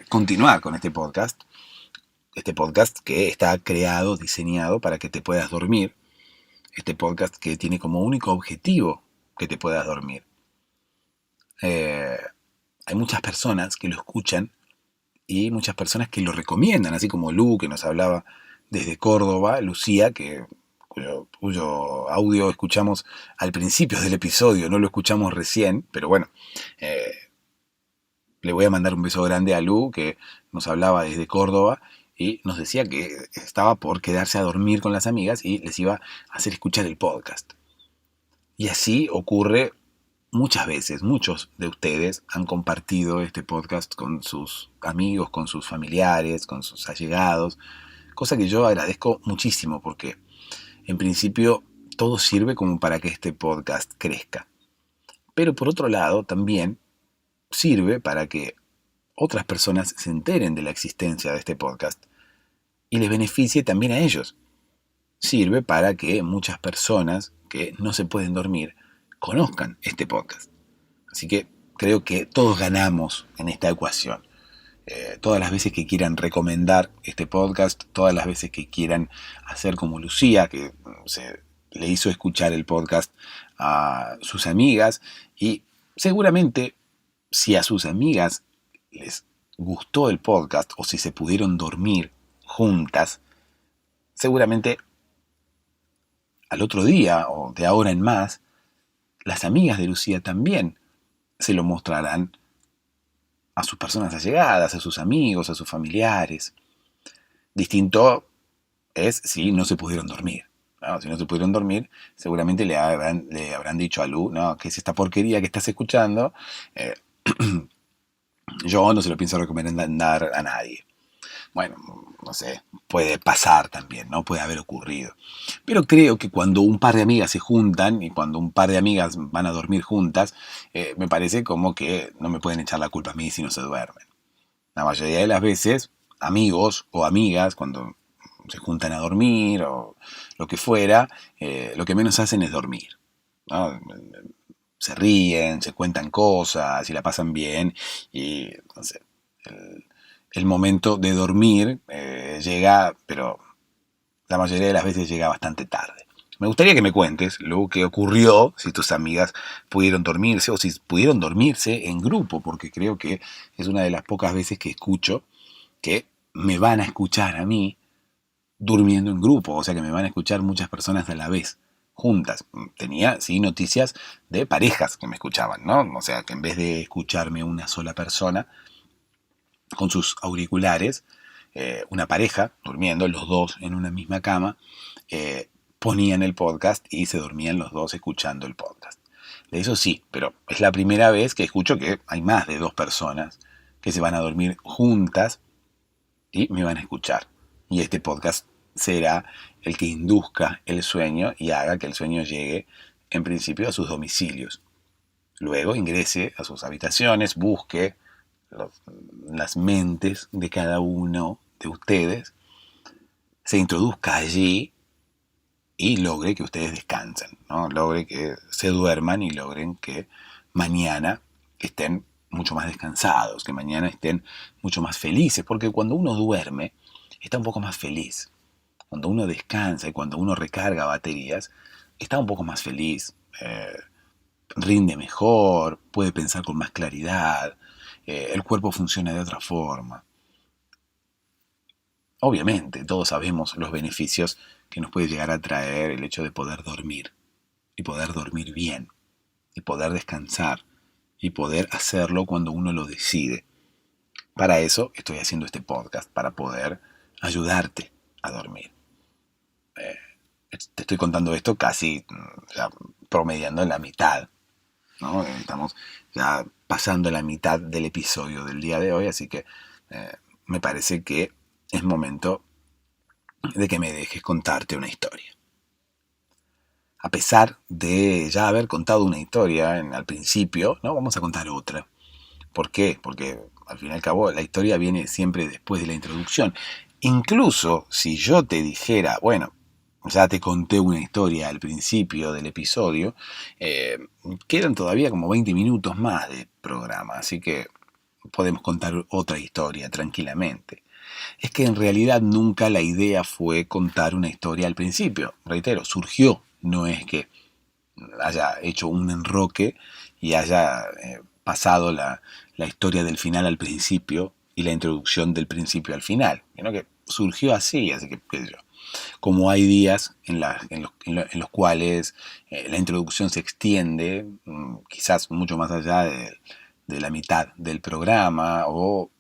continuar con este podcast. Este podcast que está creado, diseñado para que te puedas dormir. Este podcast que tiene como único objetivo que te puedas dormir. Hay muchas personas que lo escuchan y muchas personas que lo recomiendan, así como Lu, que nos hablaba desde Córdoba, Lucía, cuyo audio escuchamos al principio del episodio, no lo escuchamos recién, pero bueno, le voy a mandar un beso grande a Lu, que nos hablaba desde Córdoba y nos decía que estaba por quedarse a dormir con las amigas y les iba a hacer escuchar el podcast. Y así ocurre muchas veces. Muchos de ustedes han compartido este podcast con sus amigos, con sus familiares, con sus allegados, cosa que yo agradezco muchísimo porque en principio todo sirve como para que este podcast crezca. Pero por otro lado también sirve para que otras personas se enteren de la existencia de este podcast y les beneficie también a ellos. Sirve para que muchas personas que no se pueden dormir conozcan este podcast. Así que creo que todos ganamos en esta ecuación. Todas las veces que quieran recomendar este podcast, todas las veces que quieran hacer como Lucía, que le hizo escuchar el podcast a sus amigas, y seguramente si a sus amigas les gustó el podcast o si se pudieron dormir juntas, seguramente al otro día o de ahora en más, las amigas de Lucía también se lo mostrarán a sus personas allegadas, a sus amigos, a sus familiares. Distinto es si no se pudieron dormir. ¿No? Si no se pudieron dormir, seguramente le habrán dicho a Lu, no, ¿qué es esta porquería que estás escuchando? Yo no se lo pienso recomendar a nadie. Bueno, no sé, puede pasar también, ¿no? Puede haber ocurrido. Pero creo que cuando un par de amigas se juntan y cuando un par de amigas van a dormir juntas, me parece como que no me pueden echar la culpa a mí si no se duermen. La mayoría de las veces, amigos o amigas, cuando se juntan a dormir o lo que fuera, lo que menos hacen es dormir, ¿no? Se ríen, se cuentan cosas y la pasan bien y, no sé, el momento de dormir llega, pero la mayoría de las veces llega bastante tarde. Me gustaría que me cuentes lo que ocurrió, si tus amigas pudieron dormirse o si pudieron dormirse en grupo, porque creo que es una de las pocas veces que escucho que me van a escuchar a mí durmiendo en grupo, o sea que me van a escuchar muchas personas a la vez, juntas. Tenía, sí, noticias de parejas que me escuchaban, ¿no? O sea que en vez de escucharme una sola persona, con sus auriculares, una pareja durmiendo, los dos en una misma cama, ponían el podcast y se dormían los dos escuchando el podcast. De eso sí, pero es la primera vez que escucho que hay más de dos personas que se van a dormir juntas y me van a escuchar. Y este podcast será el que induzca el sueño y haga que el sueño llegue, en principio, a sus domicilios. Luego ingrese a sus habitaciones, busque las mentes de cada uno de ustedes, se introduzca allí y logre que ustedes descansen, ¿no? Logre que se duerman y logren que mañana estén mucho más descansados, que mañana estén mucho más felices, porque cuando uno duerme está un poco más feliz. Cuando uno descansa y cuando uno recarga baterías, está un poco más feliz, rinde mejor, puede pensar con más claridad, el cuerpo funciona de otra forma. Obviamente, todos sabemos los beneficios que nos puede llegar a traer el hecho de poder dormir, y poder dormir bien, y poder descansar, y poder hacerlo cuando uno lo decide. Para eso estoy haciendo este podcast, para poder ayudarte a dormir. Te estoy contando esto casi ya promediando en la mitad, ¿no? Estamos ya pasando la mitad del episodio del día de hoy, así que me parece que es momento de que me dejes contarte una historia. A pesar de ya haber contado una historia al principio, ¿no? Vamos a contar otra. ¿Por qué? Porque al fin y al cabo la historia viene siempre después de la introducción. Incluso si yo te dijera, bueno, ya te conté una historia al principio del episodio, quedan todavía como 20 minutos más de programa, así que podemos contar otra historia tranquilamente. Es que en realidad nunca la idea fue contar una historia al principio. Reitero, surgió, no es que haya hecho un enroque y haya pasado la historia del final al principio y la introducción del principio al final, sino que surgió así, así que qué sé yo. Como hay días en los cuales la introducción se extiende, quizás mucho más allá de la mitad del programa, o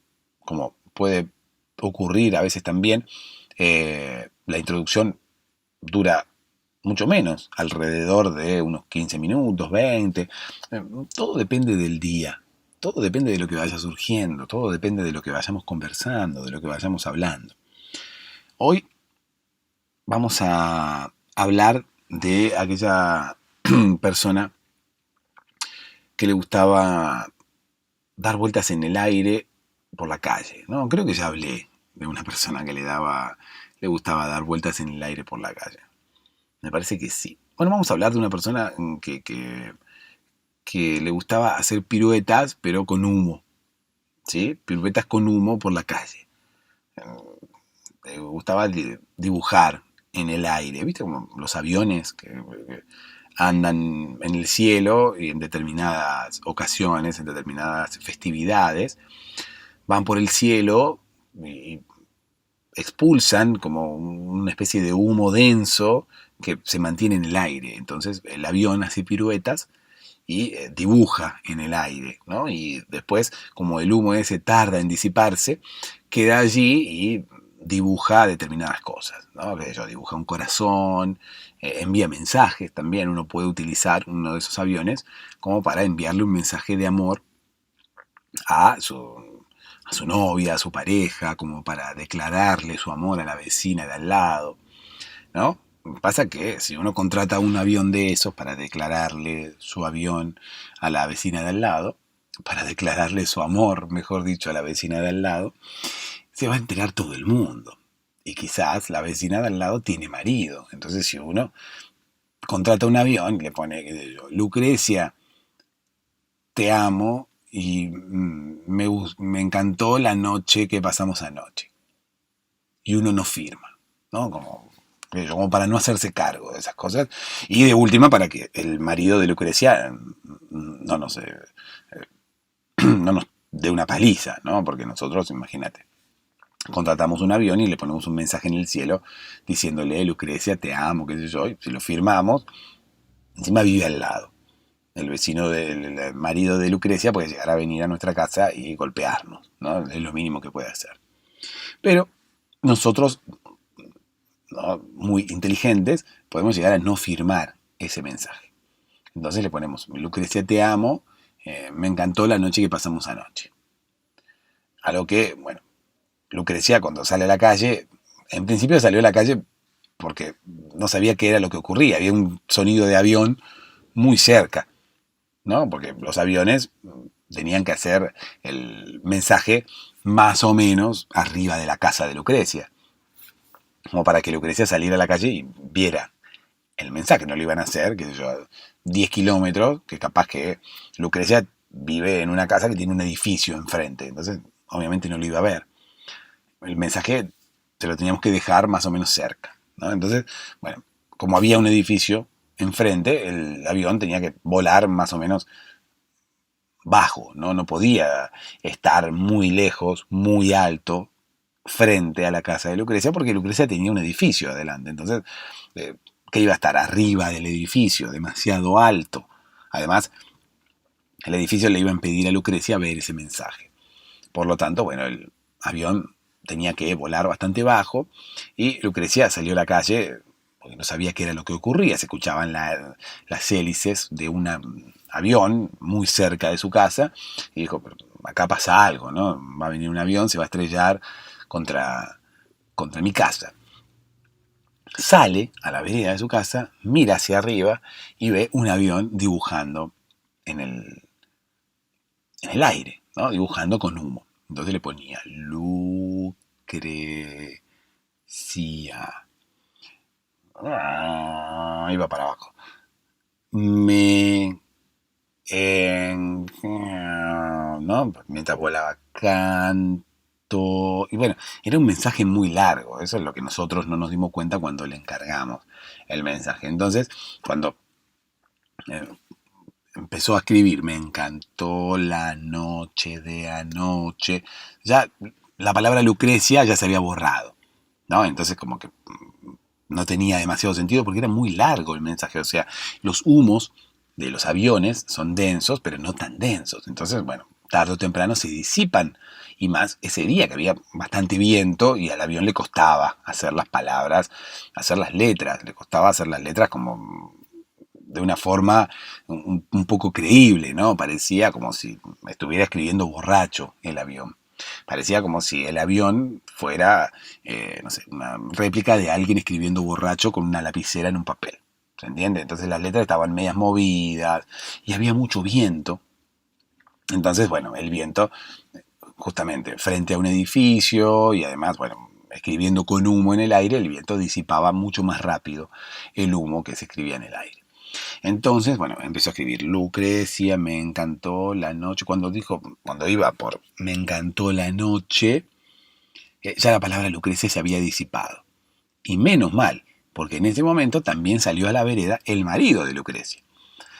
como puede ocurrir a veces también, la introducción dura mucho menos, alrededor de unos 15 minutos, 20. Todo depende del día, todo depende de lo que vaya surgiendo, todo depende de lo que vayamos conversando, de lo que vayamos hablando. Hoy vamos a hablar de aquella persona que le gustaba dar vueltas en el aire por la calle, ¿no? Creo que ya hablé de una persona que le gustaba dar vueltas en el aire por la calle. Me parece que sí. Bueno, vamos a hablar de una persona que le gustaba hacer piruetas, pero con humo, ¿sí? Piruetas con humo por la calle. Le gustaba dibujar en el aire, ¿viste? Como los aviones que andan en el cielo y en determinadas ocasiones, en determinadas festividades, van por el cielo y expulsan como una especie de humo denso que se mantiene en el aire. Entonces el avión hace piruetas y dibuja en el aire, ¿no? Y después, como el humo ese tarda en disiparse, queda allí y dibuja determinadas cosas, ¿no? Dibuja un corazón, envía mensajes también. Uno puede utilizar uno de esos aviones como para enviarle un mensaje de amor a su novia, a su pareja, como para declararle su amor a la vecina de al lado, ¿no? Pasa que si uno contrata un avión de esos para declararle su avión a la vecina de al lado, para declararle su amor, mejor dicho, a la vecina de al lado, se va a enterar todo el mundo. Y quizás la vecina de al lado tiene marido. Entonces si uno contrata un avión y le pone, qué sé yo, Lucrecia, te amo y me encantó la noche que pasamos anoche. Y uno no firma, ¿no? Como para no hacerse cargo de esas cosas. Y de última, para que el marido de Lucrecia no nos, no nos dé una paliza, ¿no? Porque nosotros, imagínate, contratamos un avión y le ponemos un mensaje en el cielo diciéndole, Lucrecia, te amo, qué sé yo, y si lo firmamos, encima vive al lado. El vecino del marido de Lucrecia puede llegar a venir a nuestra casa y golpearnos, ¿no? Es lo mínimo que puede hacer. Pero nosotros, ¿no?, muy inteligentes, podemos llegar a no firmar ese mensaje. Entonces le ponemos, Lucrecia, te amo, me encantó la noche que pasamos anoche. A lo que, bueno, Lucrecia cuando sale a la calle en principio salió a la calle porque no sabía qué era lo que ocurría. Había un sonido de avión muy cerca, ¿no? Porque los aviones tenían que hacer el mensaje más o menos arriba de la casa de Lucrecia, como para que Lucrecia saliera a la calle y viera el mensaje. No lo iban a hacer, qué sé yo, 10 kilómetros, que capaz que Lucrecia vive en una casa que tiene un edificio enfrente, entonces obviamente no lo iba a ver. El mensaje se lo teníamos que dejar más o menos cerca, ¿no? Entonces, bueno, como había un edificio enfrente, el avión tenía que volar más o menos bajo, ¿no? No podía estar muy lejos, muy alto, frente a la casa de Lucrecia, porque Lucrecia tenía un edificio adelante. Entonces, ¿qué iba a estar arriba del edificio? Demasiado alto. Además, el edificio le iba a impedir a Lucrecia ver ese mensaje. Por lo tanto, bueno, el avión tenía que volar bastante bajo y Lucrecia salió a la calle porque no sabía qué era lo que ocurría. Se escuchaban las hélices de un avión muy cerca de su casa y dijo, pero acá pasa algo, ¿no? Va a venir un avión, se va a estrellar contra mi casa. Sale a la vereda de su casa, mira hacia arriba y ve un avión dibujando en el aire, ¿no? Dibujando con humo. Entonces le ponía Lucrecia. Iba para abajo. ¿No? Mientras volaba, canto. Y bueno, era un mensaje muy largo. Eso es lo que nosotros no nos dimos cuenta cuando le encargamos el mensaje. Entonces, cuando eh, empezó a escribir, me encantó la noche de anoche, ya la palabra Lucrecia ya se había borrado, ¿no? Entonces como que no tenía demasiado sentido porque era muy largo el mensaje, o sea, los humos de los aviones son densos, pero no tan densos. Entonces, bueno, tarde o temprano se disipan, y más ese día que había bastante viento y al avión le costaba hacer las palabras, hacer las letras, le costaba hacer las letras como de una forma un poco creíble, ¿no? Parecía como si estuviera escribiendo borracho el avión. Parecía como si el avión fuera, no sé, una réplica de alguien escribiendo borracho con una lapicera en un papel. ¿Se entiende? Entonces las letras estaban medias movidas y había mucho viento. Entonces, bueno, el viento, justamente frente a un edificio y además, bueno, escribiendo con humo en el aire, el viento disipaba mucho más rápido el humo que se escribía en el aire. Entonces, bueno, empezó a escribir Lucrecia, me encantó la noche. Cuando iba por me encantó la noche, ya la palabra Lucrecia se había disipado. Y menos mal, porque en ese momento también salió a la vereda el marido de Lucrecia.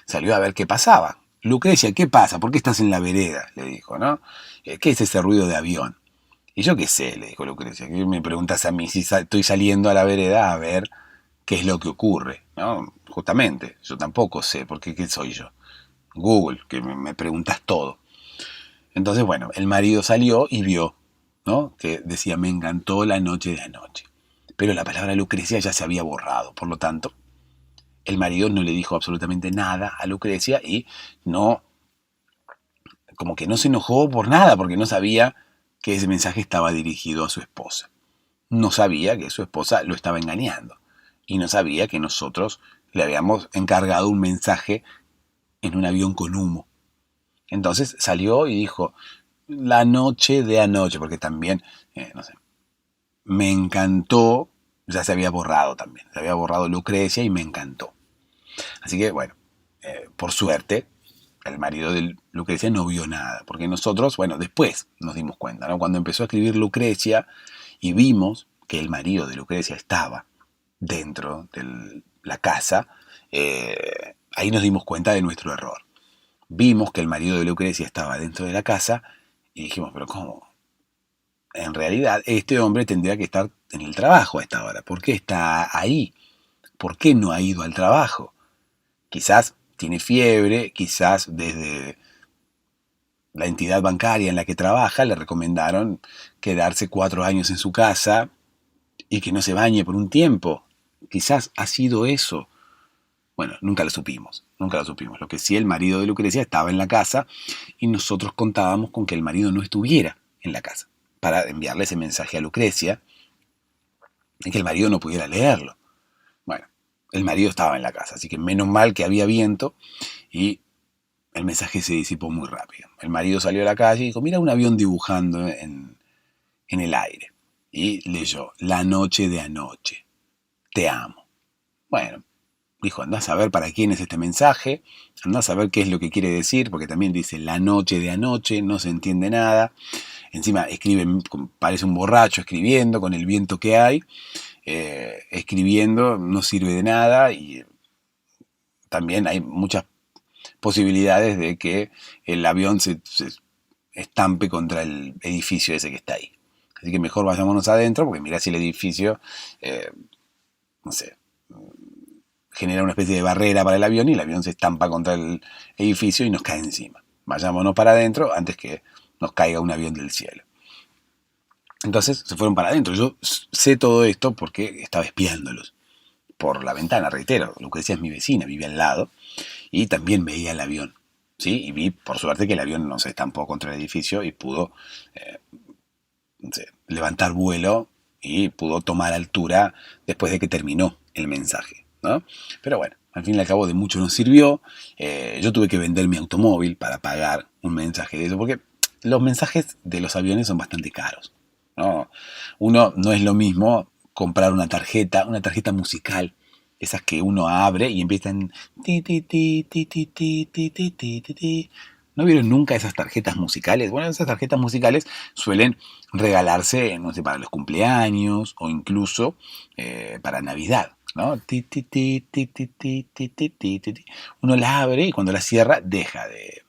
Salió a ver qué pasaba. Lucrecia, ¿qué pasa? ¿Por qué estás en la vereda? Le dijo, ¿no? ¿Qué es ese ruido de avión? Y yo qué sé, le dijo Lucrecia. ¿Qué me preguntas a mí si estoy saliendo a la vereda a ver qué es lo que ocurre? ¿No? Justamente, yo tampoco sé, porque ¿qué soy yo? Google, que me preguntas todo. Entonces, bueno, el marido salió y vio, ¿no? Que decía, me encantó la noche de anoche. Pero la palabra Lucrecia ya se había borrado, por lo tanto, el marido no le dijo absolutamente nada a Lucrecia y no, como que no se enojó por nada, porque no sabía que ese mensaje estaba dirigido a su esposa. No sabía que su esposa lo estaba engañando. Y no sabía que nosotros le habíamos encargado un mensaje en un avión con humo. Entonces salió y dijo, la noche de anoche, porque también, no sé, me encantó, ya se había borrado también, se había borrado Lucrecia y me encantó. Así que bueno, por suerte, el marido de Lucrecia no vio nada, porque nosotros, bueno, después nos dimos cuenta, ¿no? Cuando empezó a escribir Lucrecia y vimos que el marido de Lucrecia estaba dentro de la casa, ahí nos dimos cuenta de nuestro error. Vimos que el marido de Lucrecia estaba dentro de la casa y dijimos, pero ¿cómo? En realidad, este hombre tendría que estar en el trabajo a esta hora. ¿Por qué está ahí? ¿Por qué no ha ido al trabajo? Quizás tiene fiebre, quizás desde la entidad bancaria en la que trabaja le recomendaron quedarse 4 años en su casa y que no se bañe por un tiempo. Quizás ha sido eso. Bueno, nunca lo supimos, nunca lo supimos. Lo que sí, el marido de Lucrecia estaba en la casa y nosotros contábamos con que el marido no estuviera en la casa para enviarle ese mensaje a Lucrecia y que el marido no pudiera leerlo. Bueno, el marido estaba en la casa, así que menos mal que había viento y el mensaje se disipó muy rápido. El marido salió a la calle y dijo, mira un avión dibujando en el aire. Y leyó, la noche de anoche, te amo. Bueno, dijo, andá a saber para quién es este mensaje, andá a saber qué es lo que quiere decir, porque también dice la noche de anoche, no se entiende nada. Encima escribe, parece un borracho escribiendo con el viento que hay. Escribiendo no sirve de nada y también hay muchas posibilidades de que el avión se estampe contra el edificio ese que está ahí. Así que mejor vayámonos adentro, porque mirá si el edificio, no sé, genera una especie de barrera para el avión y el avión se estampa contra el edificio y nos cae encima. Vayámonos para adentro antes que nos caiga un avión del cielo. Entonces se fueron para adentro. Yo sé todo esto porque estaba espiándolos por la ventana, reitero. Lucrecia es mi vecina, vive al lado y también veía el avión. ¿Sí? Y vi, por suerte, que el avión no se estampó contra el edificio y pudo no sé, levantar vuelo y pudo tomar altura después de que terminó el mensaje, ¿no? Pero bueno, al fin y al cabo de mucho nos sirvió. Yo tuve que vender mi automóvil para pagar un mensaje de eso, porque los mensajes de los aviones son bastante caros, ¿no? Uno no es lo mismo comprar una tarjeta musical, esas que uno abre y empiezan ti ti ti ti ti ti ti ti ti ti ti. ¿No vieron nunca esas tarjetas musicales? Bueno, esas tarjetas musicales suelen regalarse, no sé, para los cumpleaños o incluso para Navidad, ¿no? Ti, ti, ti, ti, ti, ti, ti, ti, ti, ti. Uno la abre y cuando la cierra deja de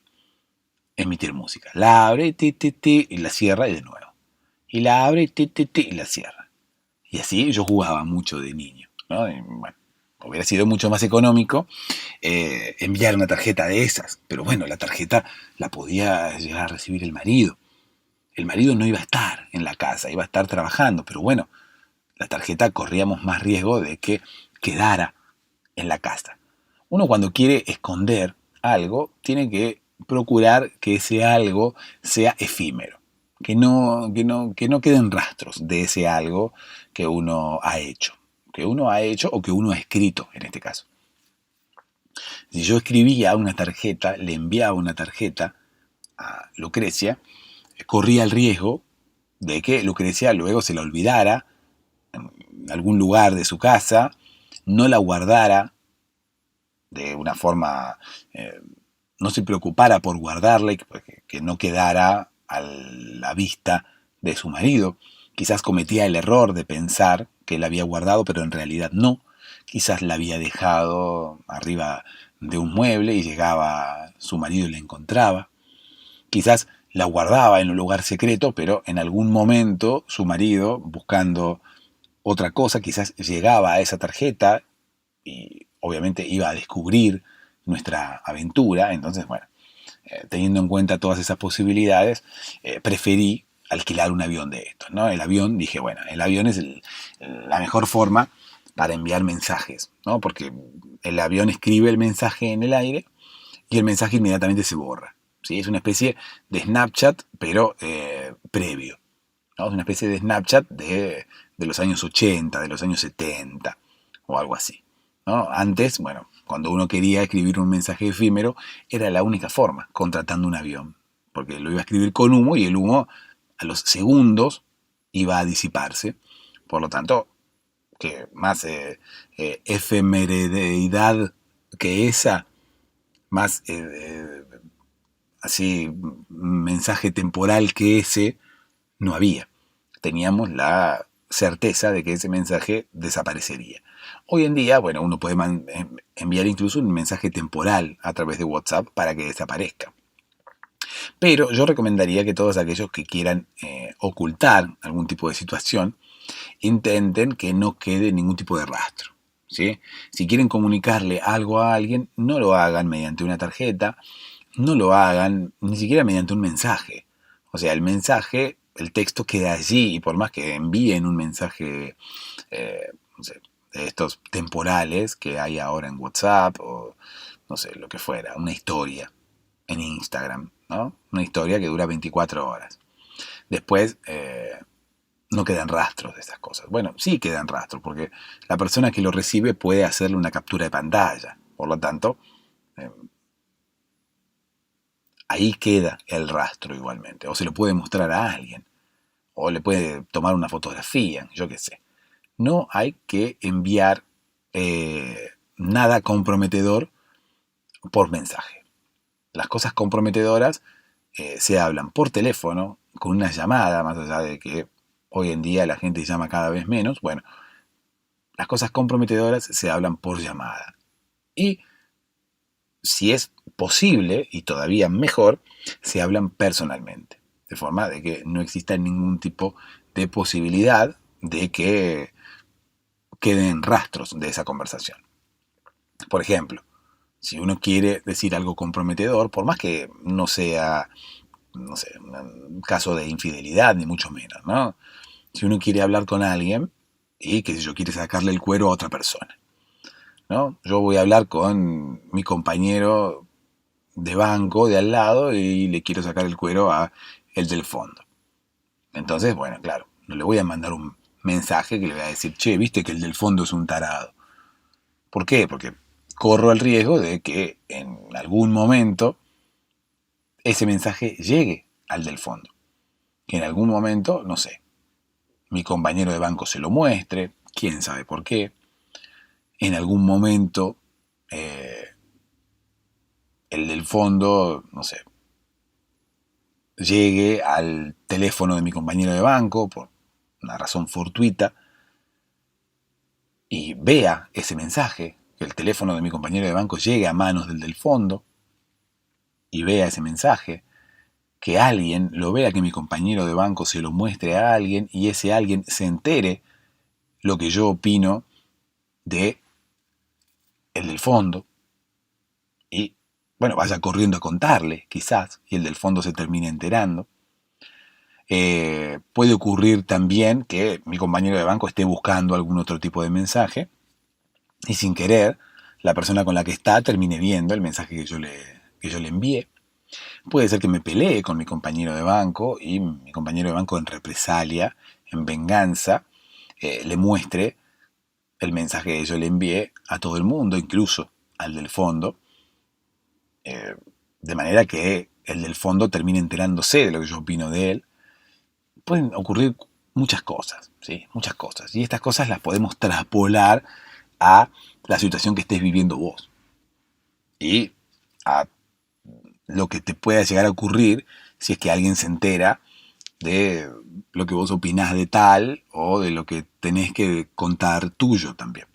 emitir música. La abre ti, ti, ti, y la cierra y de nuevo. Y la abre ti, ti, ti, y la cierra. Y así yo jugaba mucho de niño, ¿no? Y bueno, hubiera sido mucho más económico enviar una tarjeta de esas. Pero bueno, la tarjeta la podía llegar a recibir el marido. El marido no iba a estar en la casa, iba a estar trabajando, pero bueno, la tarjeta corríamos más riesgo de que quedara en la casa. Uno cuando quiere esconder algo, tiene que procurar que ese algo sea efímero, que no queden rastros de ese algo que uno ha hecho, o que uno ha escrito en este caso. Si yo escribía una tarjeta, le enviaba una tarjeta a Lucrecia, corría el riesgo de que Lucrecia luego se la olvidara en algún lugar de su casa, no la guardara de una forma, no se preocupara por guardarla y que no quedara a la vista de su marido. Quizás cometía el error de pensar que la había guardado, pero en realidad no. Quizás la había dejado arriba de un mueble y llegaba su marido y la encontraba. Quizás la guardaba en un lugar secreto, pero en algún momento su marido, buscando otra cosa, quizás llegaba a esa tarjeta y obviamente iba a descubrir nuestra aventura. Entonces, bueno, teniendo en cuenta todas esas posibilidades, preferí alquilar un avión de estos, ¿no? El avión, dije, bueno, el avión es la mejor forma para enviar mensajes, ¿no? Porque el avión escribe el mensaje en el aire y el mensaje inmediatamente se borra. ¿Sí? Es una especie de Snapchat, pero previo, ¿no? Es una especie de Snapchat de los años 80, de los años 70 o algo así, ¿no? Antes, bueno, cuando uno quería escribir un mensaje efímero, era la única forma, contratando un avión, porque lo iba a escribir con humo y el humo a los segundos iba a disiparse. Por lo tanto, que más efemeridad que esa, más así mensaje temporal que ese, no había. Teníamos la certeza de que ese mensaje desaparecería. Hoy en día, bueno, uno puede enviar incluso un mensaje temporal a través de WhatsApp para que desaparezca. Pero yo recomendaría que todos aquellos que quieran ocultar algún tipo de situación, intenten que no quede ningún tipo de rastro. ¿Sí? Si quieren comunicarle algo a alguien, no lo hagan mediante una tarjeta, no lo hagan ni siquiera mediante un mensaje. O sea, el mensaje, el texto queda allí y por más que envíen un mensaje, no sé, de estos temporales que hay ahora en WhatsApp o no sé, lo que fuera, una historia en Instagram, ¿no? Una historia que dura 24 horas. Después no quedan rastros de esas cosas. Bueno, sí quedan rastros, porque la persona que lo recibe puede hacerle una captura de pantalla. Por lo tanto, eh, ahí queda el rastro igualmente. O se lo puede mostrar a alguien. O le puede tomar una fotografía, yo qué sé. No hay que enviar nada comprometedor por mensaje. Las cosas comprometedoras se hablan por teléfono, con una llamada, más allá de que hoy en día la gente llama cada vez menos. Bueno, las cosas comprometedoras se hablan por llamada. Y si es posible, y todavía mejor, se hablan personalmente. De forma de que no exista ningún tipo de posibilidad de que queden rastros de esa conversación. Por ejemplo, si uno quiere decir algo comprometedor, por más que no sea, no sé, un caso de infidelidad, ni mucho menos, ¿no? Si uno quiere hablar con alguien y, qué sé yo, quiere sacarle el cuero a otra persona, ¿no? Yo voy a hablar con mi compañero de banco de al lado y le quiero sacar el cuero a el del fondo. Entonces, bueno, claro, no le voy a mandar un mensaje que le voy a decir, che, viste que el del fondo es un tarado. ¿Por qué? Porque corro el riesgo de que en algún momento ese mensaje llegue al del fondo. Que en algún momento, no sé, mi compañero de banco se lo muestre, quién sabe por qué. En algún momento el del fondo, no sé, llegue al teléfono de mi compañero de banco por una razón fortuita y vea ese mensaje, que el teléfono de mi compañero de banco llegue a manos del fondo y vea ese mensaje, que alguien lo vea, que mi compañero de banco se lo muestre a alguien y ese alguien se entere lo que yo opino de el del fondo y, bueno, vaya corriendo a contarle, quizás, y el del fondo se termine enterando. Puede ocurrir también que mi compañero de banco esté buscando algún otro tipo de mensaje y sin querer la persona con la que está termine viendo el mensaje que yo le envié. Puede ser que me pelee con mi compañero de banco y mi compañero de banco en represalia, en venganza, le muestre el mensaje que yo le envié a todo el mundo, incluso al del fondo, de manera que el del fondo termine enterándose de lo que yo opino de él. Pueden ocurrir muchas cosas, ¿sí? Muchas cosas. Y estas cosas las podemos traspolar a la situación que estés viviendo vos. Y a lo que te pueda llegar a ocurrir si es que alguien se entera de lo que vos opinás de tal o de lo que tenés que contar tuyo también.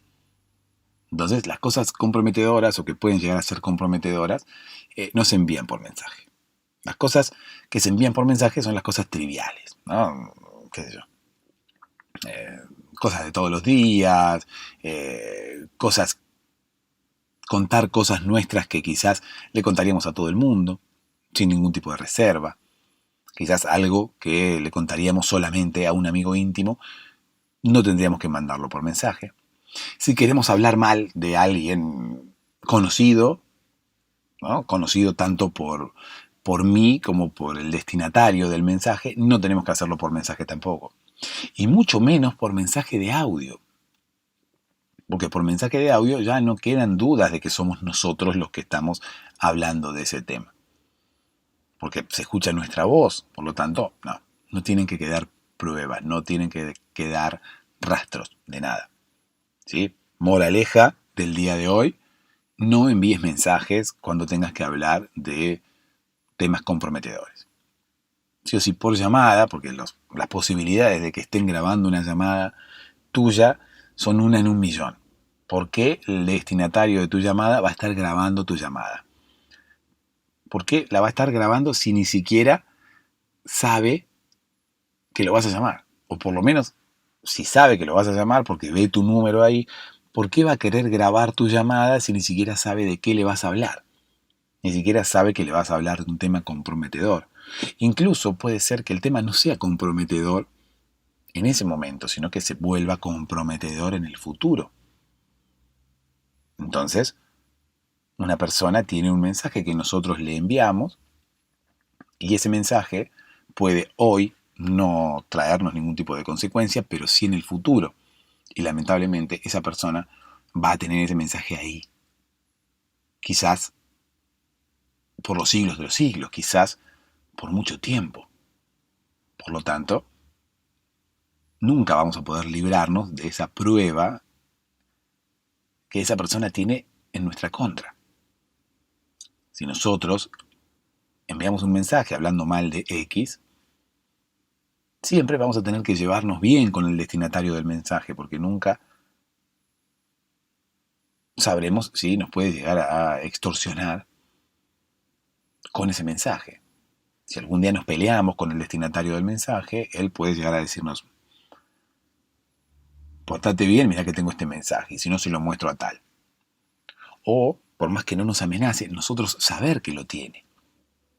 Entonces, las cosas comprometedoras o que pueden llegar a ser comprometedoras no se envían por mensaje. Las cosas que se envían por mensaje son las cosas triviales, ¿no? ¿Qué sé yo? Cosas de todos los días, contar cosas nuestras que quizás le contaríamos a todo el mundo, sin ningún tipo de reserva. Quizás algo que le contaríamos solamente a un amigo íntimo, no tendríamos que mandarlo por mensaje. Si queremos hablar mal de alguien conocido, ¿no? Conocido tanto por mí como por el destinatario del mensaje, no tenemos que hacerlo por mensaje tampoco. Y mucho menos por mensaje de audio. Porque por mensaje de audio ya no quedan dudas de que somos nosotros los que estamos hablando de ese tema. Porque se escucha nuestra voz, por lo tanto, no tienen que quedar pruebas, no tienen que quedar rastros de nada. ¿Sí? Moraleja del día de hoy, no envíes mensajes cuando tengas que hablar de temas comprometedores. Sí o sí por llamada, porque las posibilidades de que estén grabando una llamada tuya son una en un millón. ¿Por qué el destinatario de tu llamada va a estar grabando tu llamada? ¿Por qué la va a estar grabando si ni siquiera sabe que lo vas a llamar? O por lo menos, si sabe que lo vas a llamar porque ve tu número ahí, ¿por qué va a querer grabar tu llamada si ni siquiera sabe de qué le vas a hablar? Ni siquiera sabe que le vas a hablar de un tema comprometedor. Incluso puede ser que el tema no sea comprometedor en ese momento, sino que se vuelva comprometedor en el futuro. Entonces, una persona tiene un mensaje que nosotros le enviamos y ese mensaje puede hoy no traernos ningún tipo de consecuencia, pero sí en el futuro. Y lamentablemente esa persona va a tener ese mensaje ahí. Quizás por los siglos de los siglos, quizás por mucho tiempo. Por lo tanto, nunca vamos a poder librarnos de esa prueba que esa persona tiene en nuestra contra. Si nosotros enviamos un mensaje hablando mal de X, siempre vamos a tener que llevarnos bien con el destinatario del mensaje, porque nunca sabremos si nos puede llegar a extorsionar con ese mensaje. Si algún día nos peleamos con el destinatario del mensaje, él puede llegar a decirnos: portate bien, mira que tengo este mensaje, y si no se lo muestro a tal. O, por más que no nos amenace, nosotros saber que lo tiene.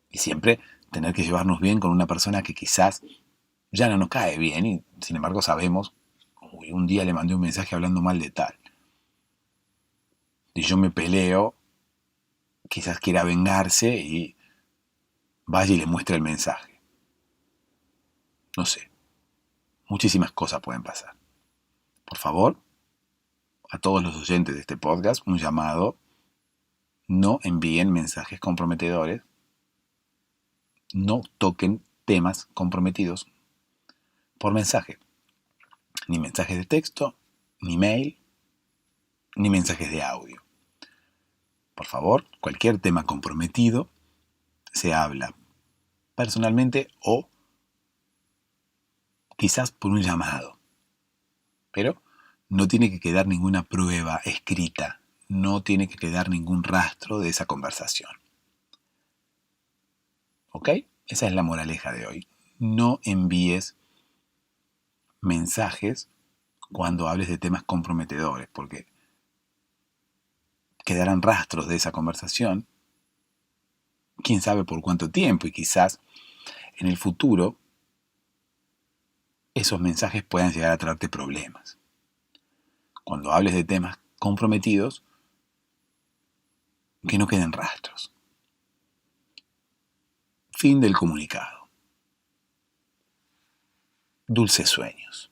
Y siempre tener que llevarnos bien con una persona que quizás ya no nos cae bien, y sin embargo sabemos: uy, un día le mandé un mensaje hablando mal de tal. Y yo me peleo, quizás quiera vengarse y vaya y le muestre el mensaje. No sé, muchísimas cosas pueden pasar. Por favor, a todos los oyentes de este podcast, un llamado: no envíen mensajes comprometedores, no toquen temas comprometidos por mensaje. Ni mensajes de texto, ni mail, ni mensajes de audio. Por favor, cualquier tema comprometido se habla personalmente o quizás por un llamado. Pero no tiene que quedar ninguna prueba escrita, no tiene que quedar ningún rastro de esa conversación. ¿Ok? Esa es la moraleja de hoy. No envíes mensajes cuando hables de temas comprometedores, porque quedarán rastros de esa conversación, quién sabe por cuánto tiempo, y quizás en el futuro esos mensajes puedan llegar a traerte problemas. Cuando hables de temas comprometidos, que no queden rastros. Fin del comunicado. Dulces sueños.